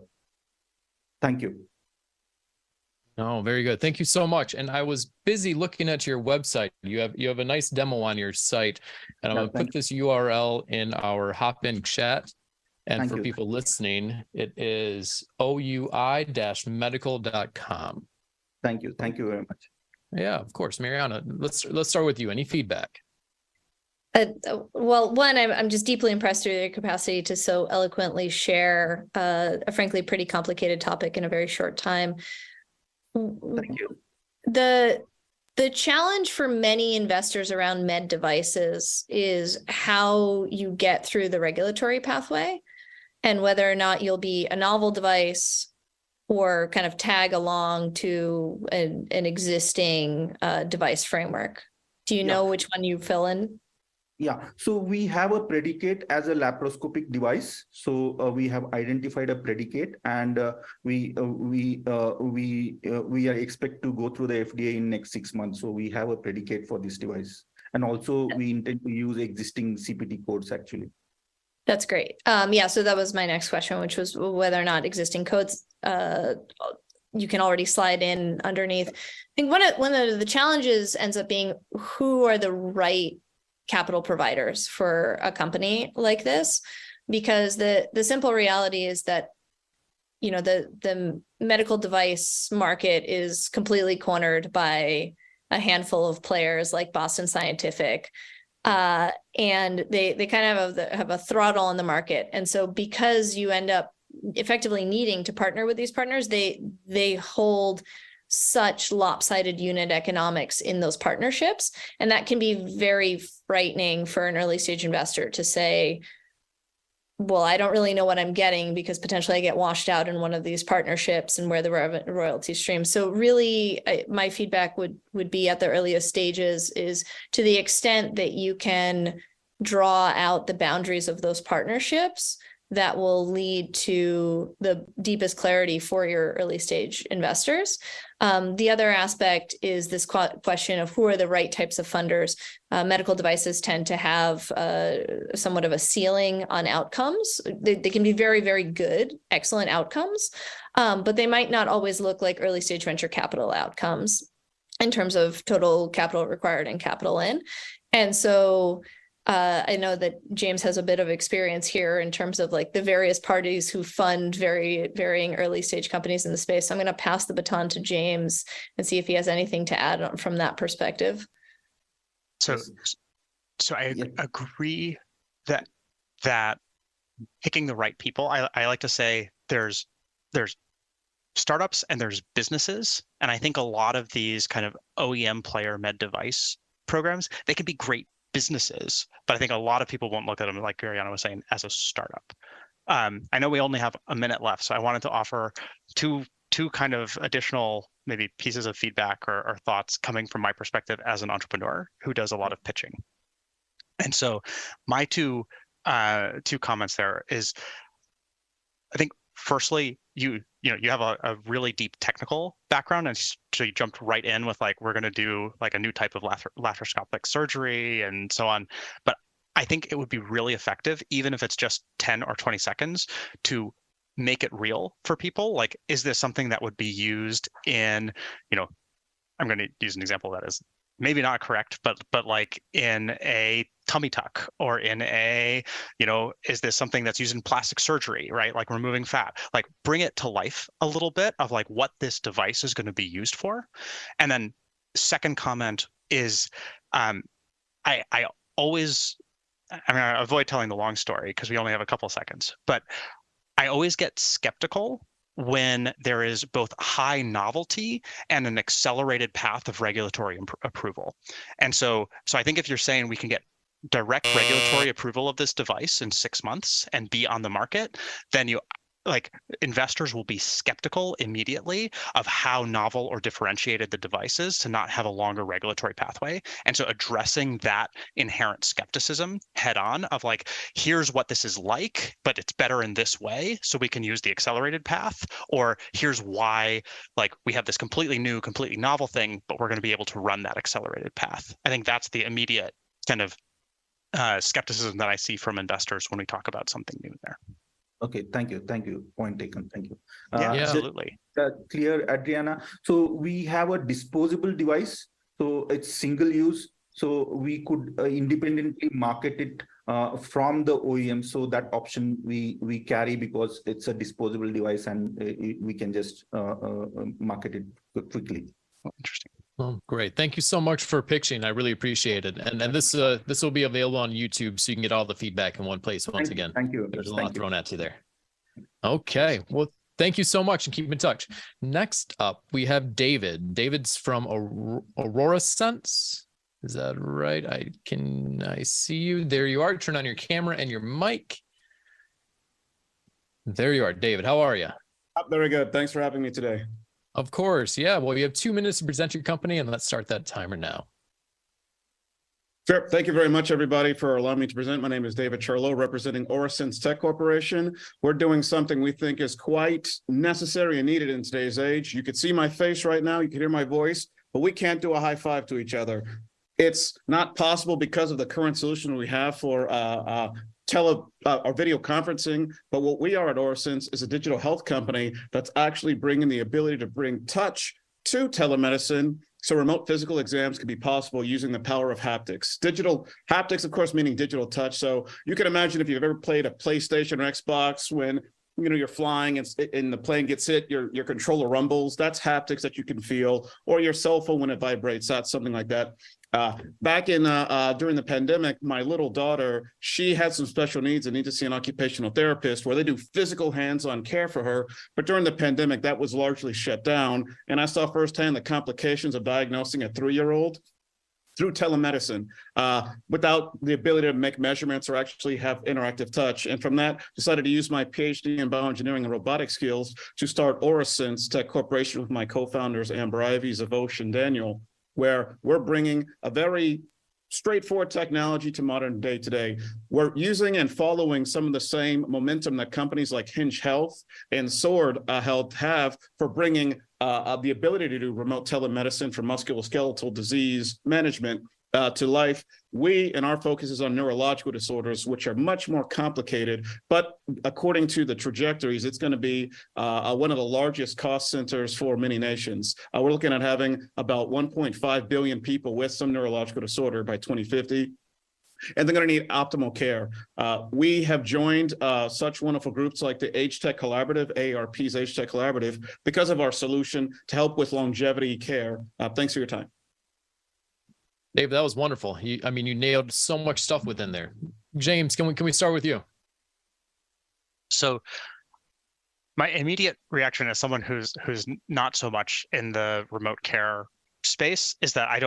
[SPEAKER 4] Thank you.
[SPEAKER 1] Oh, very good. Thank you so much. And I was busy looking at your website. You have a nice demo on your site, and I'm going to put this URL in our hop-in chat. And
[SPEAKER 4] Thank
[SPEAKER 1] for
[SPEAKER 4] you.
[SPEAKER 1] people listening, it is OUI-medical.com.
[SPEAKER 4] Thank you. Thank you very much.
[SPEAKER 1] Yeah, of course. Mariana, let's start with you. Any feedback?
[SPEAKER 2] Well, one, I'm just deeply impressed with your capacity to so eloquently share a frankly pretty complicated topic in a very short time.
[SPEAKER 4] Thank you.
[SPEAKER 2] The challenge for many investors around med devices is how you get through the regulatory pathway and whether or not you'll be a novel device or kind of tag along to an existing device framework. Do you know which one you fill in?
[SPEAKER 4] Yeah, so we have a predicate as a laparoscopic device. So we have identified a predicate, and we are expect to go through the FDA in next 6 months. So we have a predicate for this device, and also we intend to use existing CPT codes actually.
[SPEAKER 2] That's great. Yeah, so that was my next question, which was whether or not existing codes you can already slide in underneath. I think one of the challenges ends up being who are the right capital providers for a company like this, because the simple reality is that the medical device market is completely cornered by a handful of players like Boston Scientific, and they kind of have a throttle on the market. And so because you end up effectively needing to partner with these partners, they hold such lopsided unit economics in those partnerships. And that can be very frightening for an early stage investor to say, well, I don't really know what I'm getting because potentially I get washed out in one of these partnerships and where the royalty stream. So really, my feedback would be at the earliest stages is to the extent that you can draw out the boundaries of those partnerships, that will lead to the deepest clarity for your early stage investors. The other aspect is this question of who are the right types of funders. Medical devices tend to have somewhat of a ceiling on outcomes. They can be very, very good, excellent outcomes, but they might not always look like early stage venture capital outcomes in terms of total capital required and capital in. And so I know that James has a bit of experience here in terms of like the various parties who fund varying early stage companies in the space. So I'm going to pass the baton to James and see if he has anything to add on from that perspective.
[SPEAKER 3] So I agree that picking the right people, I like to say there's startups and there's businesses. And I think a lot of these kind of OEM player med device programs, they can be great businesses, but I think a lot of people won't look at them, like Mariana was saying, as a startup. I know we only have a minute left, so I wanted to offer two kind of additional maybe pieces of feedback or thoughts coming from my perspective as an entrepreneur who does a lot of pitching. And so my two comments there is, I think firstly, you have a really deep technical background, and so you jumped right in with like, we're going to do like a new type of laparoscopic surgery and so on. But I think it would be really effective, even if it's just 10 or 20 seconds, to make it real for people. Like, is this something that would be used in, I'm going to use an example that is maybe not correct, but like in a tummy tuck, or in a, is this something that's used in plastic surgery, right? Like removing fat, like bring it to life a little bit of like what this device is going to be used for. And then second comment is, I avoid telling the long story because we only have a couple of seconds, but I always get skeptical when there is both high novelty and an accelerated path of regulatory approval. And so I think if you're saying we can get direct regulatory approval of this device in 6 months and be on the market, then investors will be skeptical immediately of how novel or differentiated the device is to not have a longer regulatory pathway. And so addressing that inherent skepticism head on of like, here's what this is like, but it's better in this way, so we can use the accelerated path, or here's why like we have this completely new, completely novel thing, but we're going to be able to run that accelerated path. I think that's the immediate kind of skepticism that I see from investors when we talk about something new there.
[SPEAKER 4] Okay, thank you. Point taken. Thank you.
[SPEAKER 3] Yeah, absolutely.
[SPEAKER 4] Clear, Adriana. So we have a disposable device. So it's single use. So we could independently market it from the OEM. So that option we carry because it's a disposable device and we can just market it quickly.
[SPEAKER 3] Oh, interesting.
[SPEAKER 1] Oh, great. Thank you so much for pitching. I really appreciate it. And this will be available on YouTube, so you can get all the feedback in one place once again.
[SPEAKER 4] Thank you.
[SPEAKER 1] There's a lot thrown at you there. Okay. Well, thank you so much and keep in touch. Next up, we have David. David's from Aurora Sense. Is that right? I see you. There you are. Turn on your camera and your mic. There you are. David, how are you?
[SPEAKER 5] Very good. Thanks for having me today.
[SPEAKER 1] Of course. Yeah. Well, you have 2 minutes to present your company, and let's start that timer now.
[SPEAKER 5] Sure. Thank you very much, everybody, for allowing me to present. My name is David Charlo, representing Aurasense Tech Corporation. We're doing something we think is quite necessary and needed in today's age. You can see my face right now. You can hear my voice, but we can't do a high five to each other. It's not possible because of the current solution we have for or video conferencing, but what we are at Aurasense is a digital health company that's actually bringing the ability to bring touch to telemedicine, so remote physical exams can be possible using the power of haptics. Digital haptics, of course, meaning digital touch. So you can imagine if you've ever played a PlayStation or Xbox when you're flying and the plane gets hit, your controller rumbles. That's haptics that you can feel, or your cell phone when it vibrates. That's something like that. Back in during the pandemic, my little daughter, she had some special needs and needed to see an occupational therapist where they do physical hands-on care for her. But during the pandemic, that was largely shut down. And I saw firsthand the complications of diagnosing a 3-year-old through telemedicine without the ability to make measurements or actually have interactive touch. And from that, decided to use my PhD in bioengineering and robotic skills to start Aurasense Tech Corporation with my co-founders, Amber Ivy, Zavosh, and Daniel, where we're bringing a very straightforward technology to modern day today. We're using and following some of the same momentum that companies like Hinge Health and Sword Health have for bringing the ability to do remote telemedicine for musculoskeletal disease management to life. We and our focus is on neurological disorders, which are much more complicated, but according to the trajectories, it's going to be one of the largest cost centers for many nations. We're looking at having about 1.5 billion people with some neurological disorder by 2050. And they're going to need optimal care. We have joined such wonderful groups like the Age Tech Collaborative, AARP's Age Tech Collaborative, because of our solution to help with longevity care. Thanks for your time.
[SPEAKER 1] Dave, that was wonderful. You nailed so much stuff within there. James, can we start with you?
[SPEAKER 3] So my immediate reaction as someone who's not so much in the remote care space is that I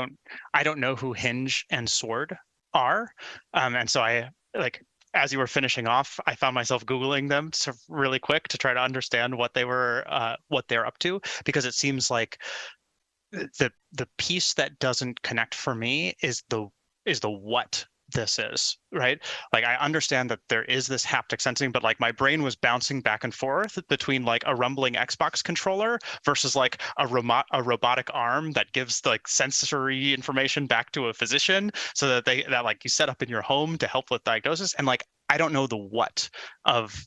[SPEAKER 3] don't know who Hinge and Sword are. And so I, like, as you were finishing off, I found myself Googling them really quick to try to understand what they're up to, because it seems like the piece that doesn't connect for me is the what this is, right? Like, I understand that there is this haptic sensing, but like my brain was bouncing back and forth between like a rumbling Xbox controller versus like a robotic arm that gives like sensory information back to a physician so that like you set up in your home to help with diagnosis. And like, I don't know the what of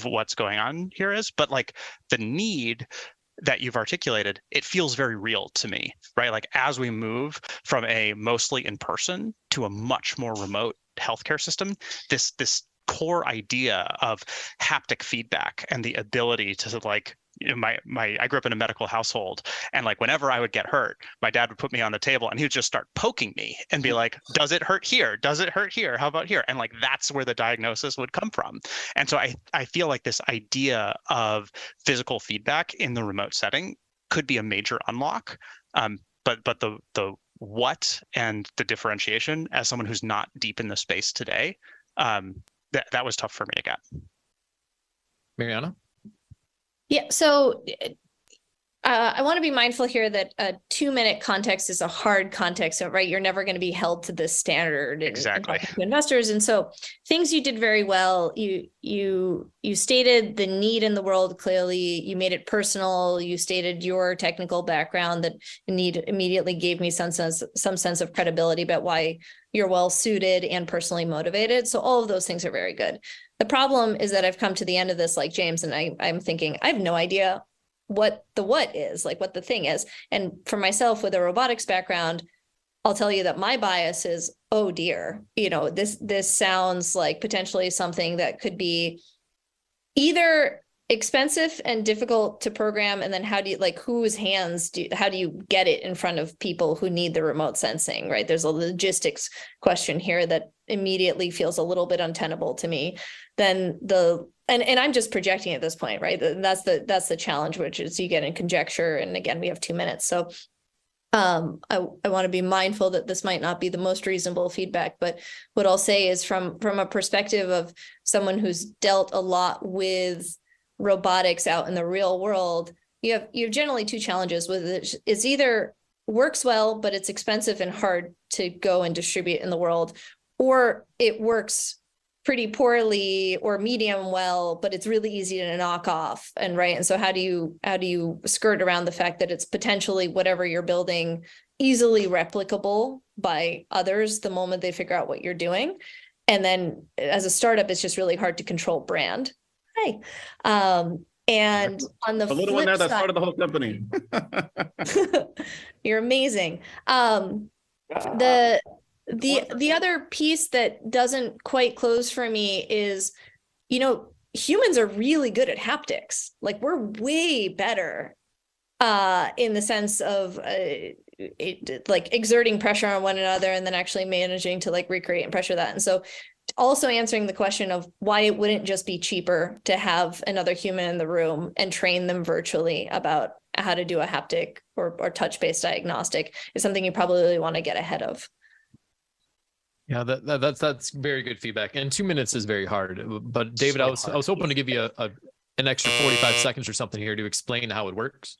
[SPEAKER 3] what's going on here is, but like the need that you've articulated, it feels very real to me, right? Like, as we move from a mostly in person to a much more remote healthcare system, this core idea of haptic feedback and the ability to, like, I grew up in a medical household, and like whenever I would get hurt, my dad would put me on the table and he would just start poking me and be like, does it hurt here? Does it hurt here? How about here? And like, that's where the diagnosis would come from. And so I feel like this idea of physical feedback in the remote setting could be a major unlock. But the what and the differentiation, as someone who's not deep in the space today, that was tough for me to get.
[SPEAKER 1] Mariana?
[SPEAKER 2] Yeah, so I want to be mindful here that a 2-minute context is a hard context, so, right? You're never going to be held to this standard.
[SPEAKER 3] Exactly.
[SPEAKER 2] To investors, and so things you did very well. You stated the need in the world clearly. You made it personal. You stated your technical background. That need immediately gave me some sense of credibility about why you're well suited and personally motivated. So all of those things are very good. The problem is that I've come to the end of this, like James, and I'm thinking, I have no idea what the what is, like what the thing is. And for myself with a robotics background, I'll tell you that my bias is, oh dear, this sounds like potentially something that could be either expensive and difficult to program, and then how do you, like, how do you get it in front of people who need the remote sensing, right? There's a logistics question here that immediately feels a little bit untenable to me. Then and I'm just projecting at this point, right? That's the challenge, which is you get in conjecture, and again, we have 2 minutes, so I want to be mindful that this might not be the most reasonable feedback, but what I'll say is from a perspective of someone who's dealt a lot with robotics out in the real world, you have generally 2 challenges with it. It's either works well, but it's expensive and hard to go and distribute in the world, or it works pretty poorly or medium well, but it's really easy to knock off. And right. And so how do you skirt around the fact that it's potentially whatever you're building easily replicable by others the moment they figure out what you're doing? And then as a startup, it's just really hard to control brand. Hi. And on the
[SPEAKER 5] little one there that started the whole company.
[SPEAKER 2] You're amazing. The other piece that doesn't quite close for me is, humans are really good at haptics. Like, we're way better in the sense of like exerting pressure on one another and then actually managing to like recreate and pressure that. And so also answering the question of why it wouldn't just be cheaper to have another human in the room and train them virtually about how to do a haptic or touch-based diagnostic is something you probably want to get ahead of.
[SPEAKER 1] Yeah, that's very good feedback. And 2 minutes is very hard. But David, I was hoping to give you an extra 45 seconds or something here to explain how it works.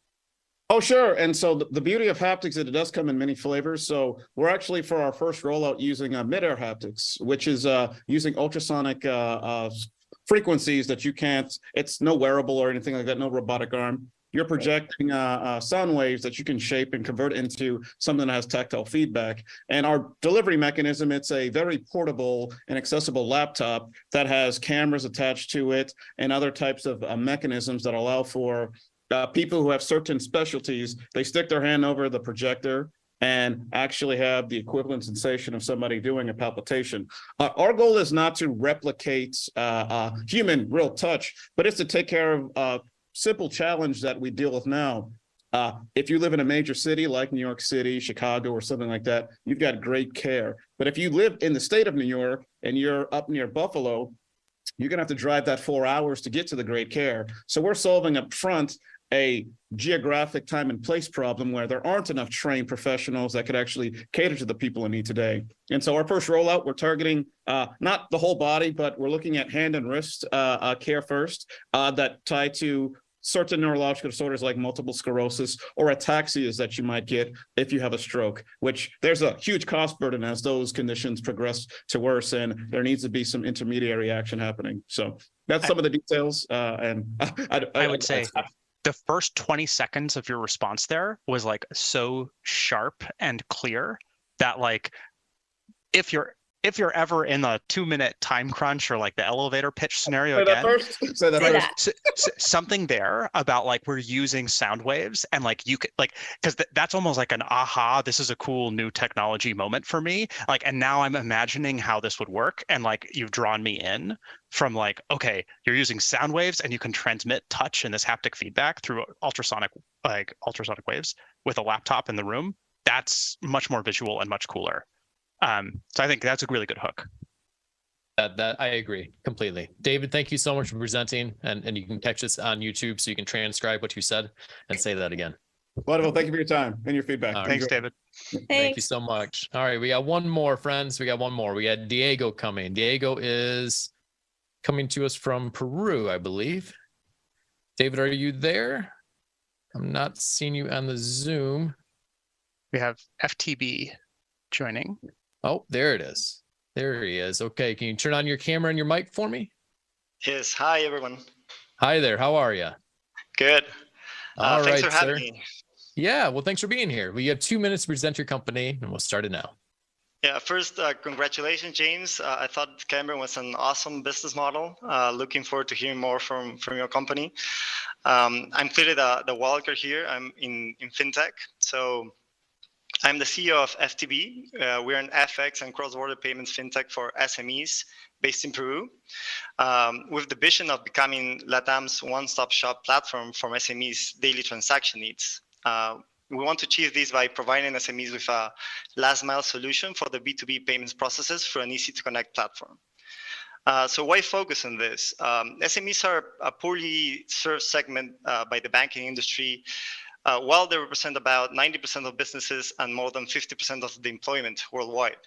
[SPEAKER 5] Oh, sure. And so the beauty of haptics is it does come in many flavors. So we're actually, for our first rollout, using mid-air haptics, which is using ultrasonic frequencies that you can't, it's no wearable or anything like that, no robotic arm. You're projecting sound waves that you can shape and convert into something that has tactile feedback. And our delivery mechanism, it's a very portable and accessible laptop that has cameras attached to it and other types of mechanisms that allow for people who have certain specialties. They stick their hand over the projector and actually have the equivalent sensation of somebody doing a palpitation. Our goal is not to replicate human real touch, but it's to take care of simple challenge that we deal with now. If you live in a major city like New York City, Chicago, or something like that, you've got great care. But if you live in the state of New York and you're up near Buffalo, you're gonna have to drive that 4 hours to get to the great care. So we're solving up front a geographic time and place problem where there aren't enough trained professionals that could actually cater to the people in need today. And so our first rollout, we're targeting not the whole body, but we're looking at hand and wrist care first that tie to certain neurological disorders like multiple sclerosis or ataxias that you might get if you have a stroke, which there's a huge cost burden as those conditions progress to worse, and there needs to be some intermediary action happening. So that's some of the details. And
[SPEAKER 3] I would say the first 20 seconds of your response there was like so sharp and clear that like if you're ever in the 2-minute time crunch or like the elevator pitch scenario again, something there about like we're using sound waves and like you could like, because that's almost like an aha, this is a cool new technology moment for me. Like, and now I'm imagining how this would work. And like, you've drawn me in from like, okay, you're using sound waves and you can transmit touch and this haptic feedback through ultrasonic waves with a laptop in the room. That's much more visual and much cooler. So I think that's a really good hook.
[SPEAKER 1] That I agree completely. David, thank you so much for presenting, and you can catch this on YouTube so you can transcribe what you said and say that again.
[SPEAKER 5] Wonderful. Thank you for your time and your feedback.
[SPEAKER 3] Thanks, David.
[SPEAKER 1] Thank you so much. All right, we got one more, friends. We got one more. We got Diego coming. Diego is coming to us from Peru, I believe. David, are you there? I'm not seeing you on the Zoom.
[SPEAKER 3] We have FTB joining.
[SPEAKER 1] Oh, there it is. There he is. Okay, can you turn on your camera and your mic for me?
[SPEAKER 6] Yes. Hi, everyone.
[SPEAKER 1] Hi there. How are you?
[SPEAKER 6] Good.
[SPEAKER 1] All
[SPEAKER 6] thanks
[SPEAKER 1] right,
[SPEAKER 6] for having
[SPEAKER 1] sir.
[SPEAKER 6] me.
[SPEAKER 1] Yeah, well, thanks for being here. We have 2 minutes to present your company, and we'll start it now.
[SPEAKER 6] Yeah, first, congratulations, James. I thought Cambrian was an awesome business model. Looking forward to hearing more from your company. I'm clearly the wildcard here. I'm in fintech. So I'm the CEO of FTB. We're an FX and cross-border payments fintech for SMEs based in Peru, with the vision of becoming LATAM's one-stop shop platform for SMEs' daily transaction needs. We want to achieve this by providing SMEs with a last-mile solution for the B2B payments processes through an easy-to-connect platform. So why focus on this? SMEs are a poorly served segment by the banking industry. While they represent about 90% of businesses and more than 50% of the employment worldwide.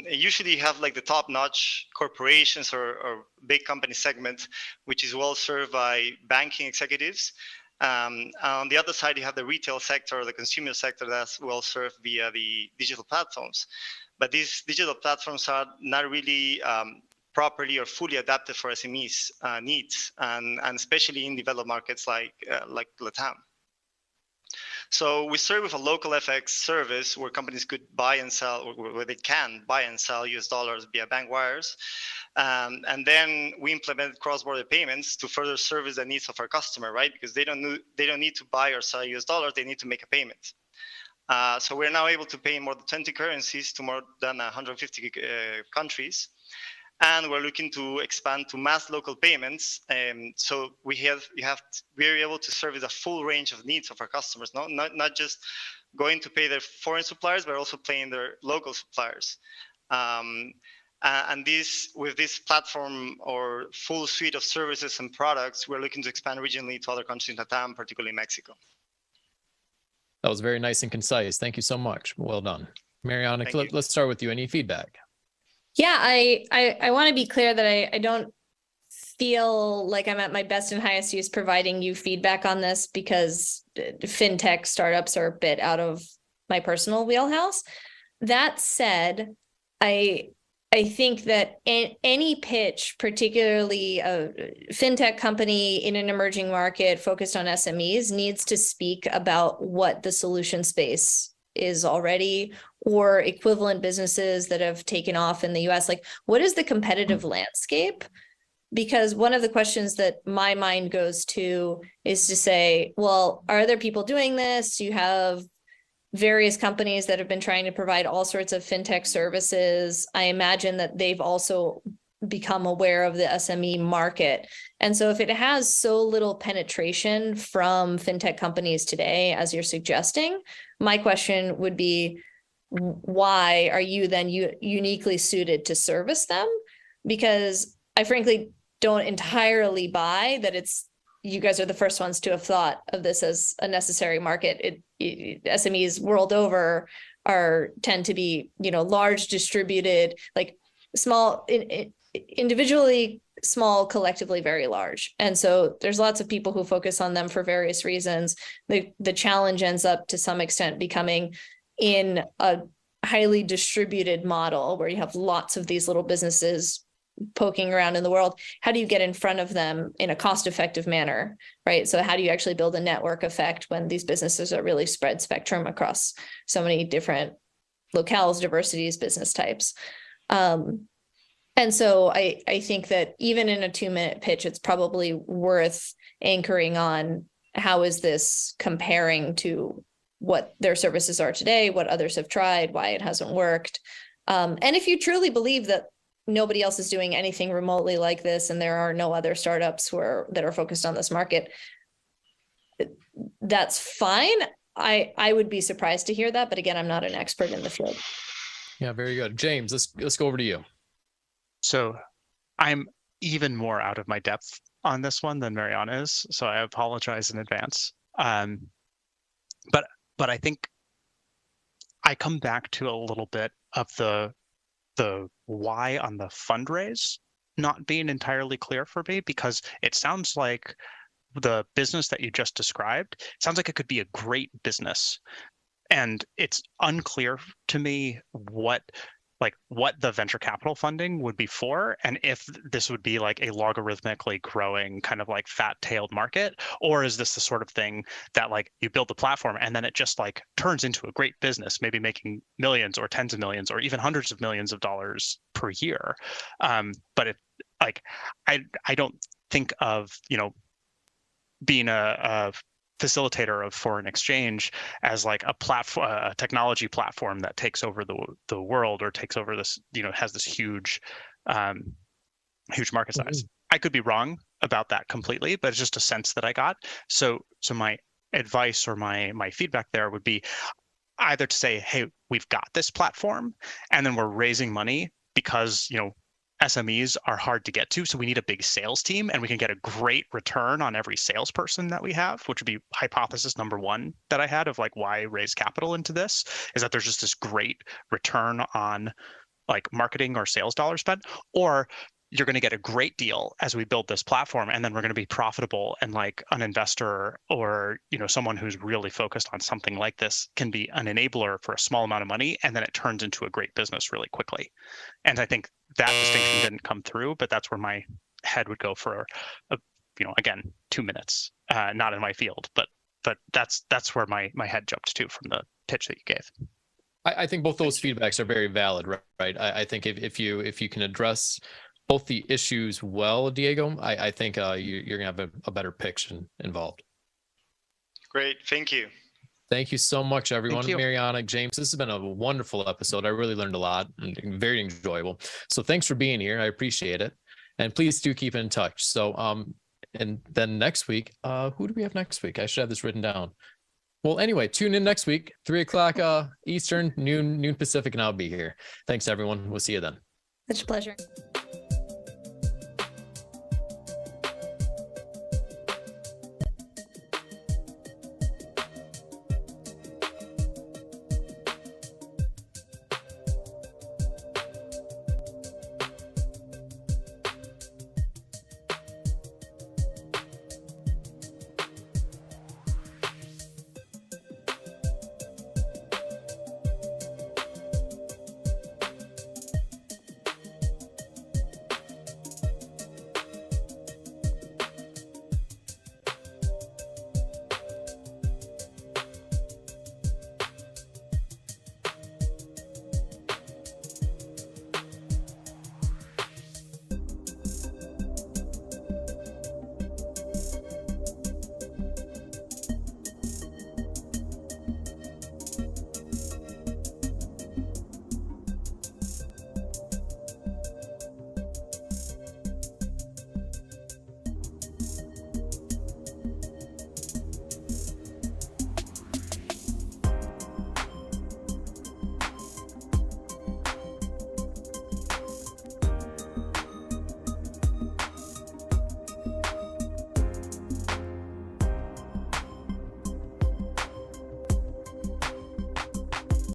[SPEAKER 6] Usually you have like the top-notch corporations or big company segment, which is well served by banking executives. On the other side, you have the retail sector or the consumer sector that's well served via the digital platforms. But these digital platforms are not really properly or fully adapted for SMEs needs, and especially in developed markets like LATAM. So we serve with a local FX service where companies could buy and sell, or where they can buy and sell US dollars via bank wires. And then we implement cross-border payments to further service the needs of our customer, right? Because they don't need to buy or sell US dollars, they need to make a payment. So we're now able to pay in more than 20 currencies to more than 150 countries. And we're looking to expand to mass local payments. So we're able to service a full range of needs of our customers, not just going to pay their foreign suppliers, but also paying their local suppliers. And with this platform or full suite of services and products, we're looking to expand regionally to other countries in LATAM, particularly Mexico.
[SPEAKER 1] That was very nice and concise. Thank you so much. Well done. Mariana, let's start with you. Any feedback?
[SPEAKER 2] Yeah, I want to be clear that I don't feel like I'm at my best and highest use providing you feedback on this, because fintech startups are a bit out of my personal wheelhouse. That said, I think that any pitch, particularly a fintech company in an emerging market focused on SMEs, needs to speak about what the solution space is already, or equivalent businesses that have taken off in the US. Like, what is the competitive landscape? Because one of the questions that my mind goes to is to say, well, are there people doing this? You have various companies that have been trying to provide all sorts of fintech services. I imagine that they've also become aware of the SME market. And so if it has so little penetration from fintech companies today, as you're suggesting, my question would be, why are you then uniquely suited to service them? Because I frankly don't entirely buy that you guys are the first ones to have thought of this as a necessary market. SMEs world over tend to be, large, distributed, like small, individually small, collectively very large. And so there's lots of people who focus on them for various reasons. The challenge ends up to some extent becoming in a highly distributed model where you have lots of these little businesses poking around in the world. How do you get in front of them in a cost-effective manner, right? So how do you actually build a network effect when these businesses are really spread spectrum across so many different locales, diversities, business types? And so I think that even in a 2-minute pitch, it's probably worth anchoring on how is this comparing to what their services are today, what others have tried, why it hasn't worked. And if you truly believe that nobody else is doing anything remotely like this, and there are no other startups that are focused on this market, that's fine. I would be surprised to hear that, but again, I'm not an expert in the field.
[SPEAKER 1] Yeah, very good. James, let's go over to you. So
[SPEAKER 3] I'm even more out of my depth on this one than Mariana is, so I apologize in advance. But I think I come back to a little bit of the why on the fundraise not being entirely clear for me, because it sounds like the business that you just described sounds like it could be a great business, and it's unclear to me what the venture capital funding would be for, and if this would be like a logarithmically growing kind of like fat-tailed market, or is this the sort of thing that like you build the platform and then it just like turns into a great business, maybe making millions or tens of millions or even hundreds of millions of dollars per year. But it like I don't think of being a facilitator of foreign exchange as like a platform, a technology platform that takes over the world, or takes over this, has this huge market size. I could be wrong about that completely, but it's just a sense that I got. So my advice or my feedback there would be either to say, hey, we've got this platform, and then we're raising money because SMEs are hard to get to, so we need a big sales team, and we can get a great return on every salesperson that we have, which would be hypothesis number one that I had of like why raise capital into this, is that there's just this great return on like marketing or sales dollar spent. Or you're going to get a great deal as we build this platform, and then we're going to be profitable, and like an investor or someone who's really focused on something like this can be an enabler for a small amount of money, and then it turns into a great business really quickly. And I think that distinction didn't come through, but that's where my head would go for again, 2 minutes, not in my field, but that's where my head jumped to from the pitch that you gave.
[SPEAKER 1] I think both those feedbacks are very valid, right? I think if you can address both the issues well, Diego, I think you're gonna have a better picture involved.
[SPEAKER 6] Great, thank you.
[SPEAKER 1] Thank you so much, everyone. Mariana, James, this has been a wonderful episode. I really learned a lot, and very enjoyable. So thanks for being here. I appreciate it. And please do keep in touch. So and then next week, who do we have next week? I should have this written down. Well, anyway, tune in next week, 3:00 Eastern, noon Pacific, and I'll be here. Thanks, everyone. We'll see you then.
[SPEAKER 2] Such a pleasure.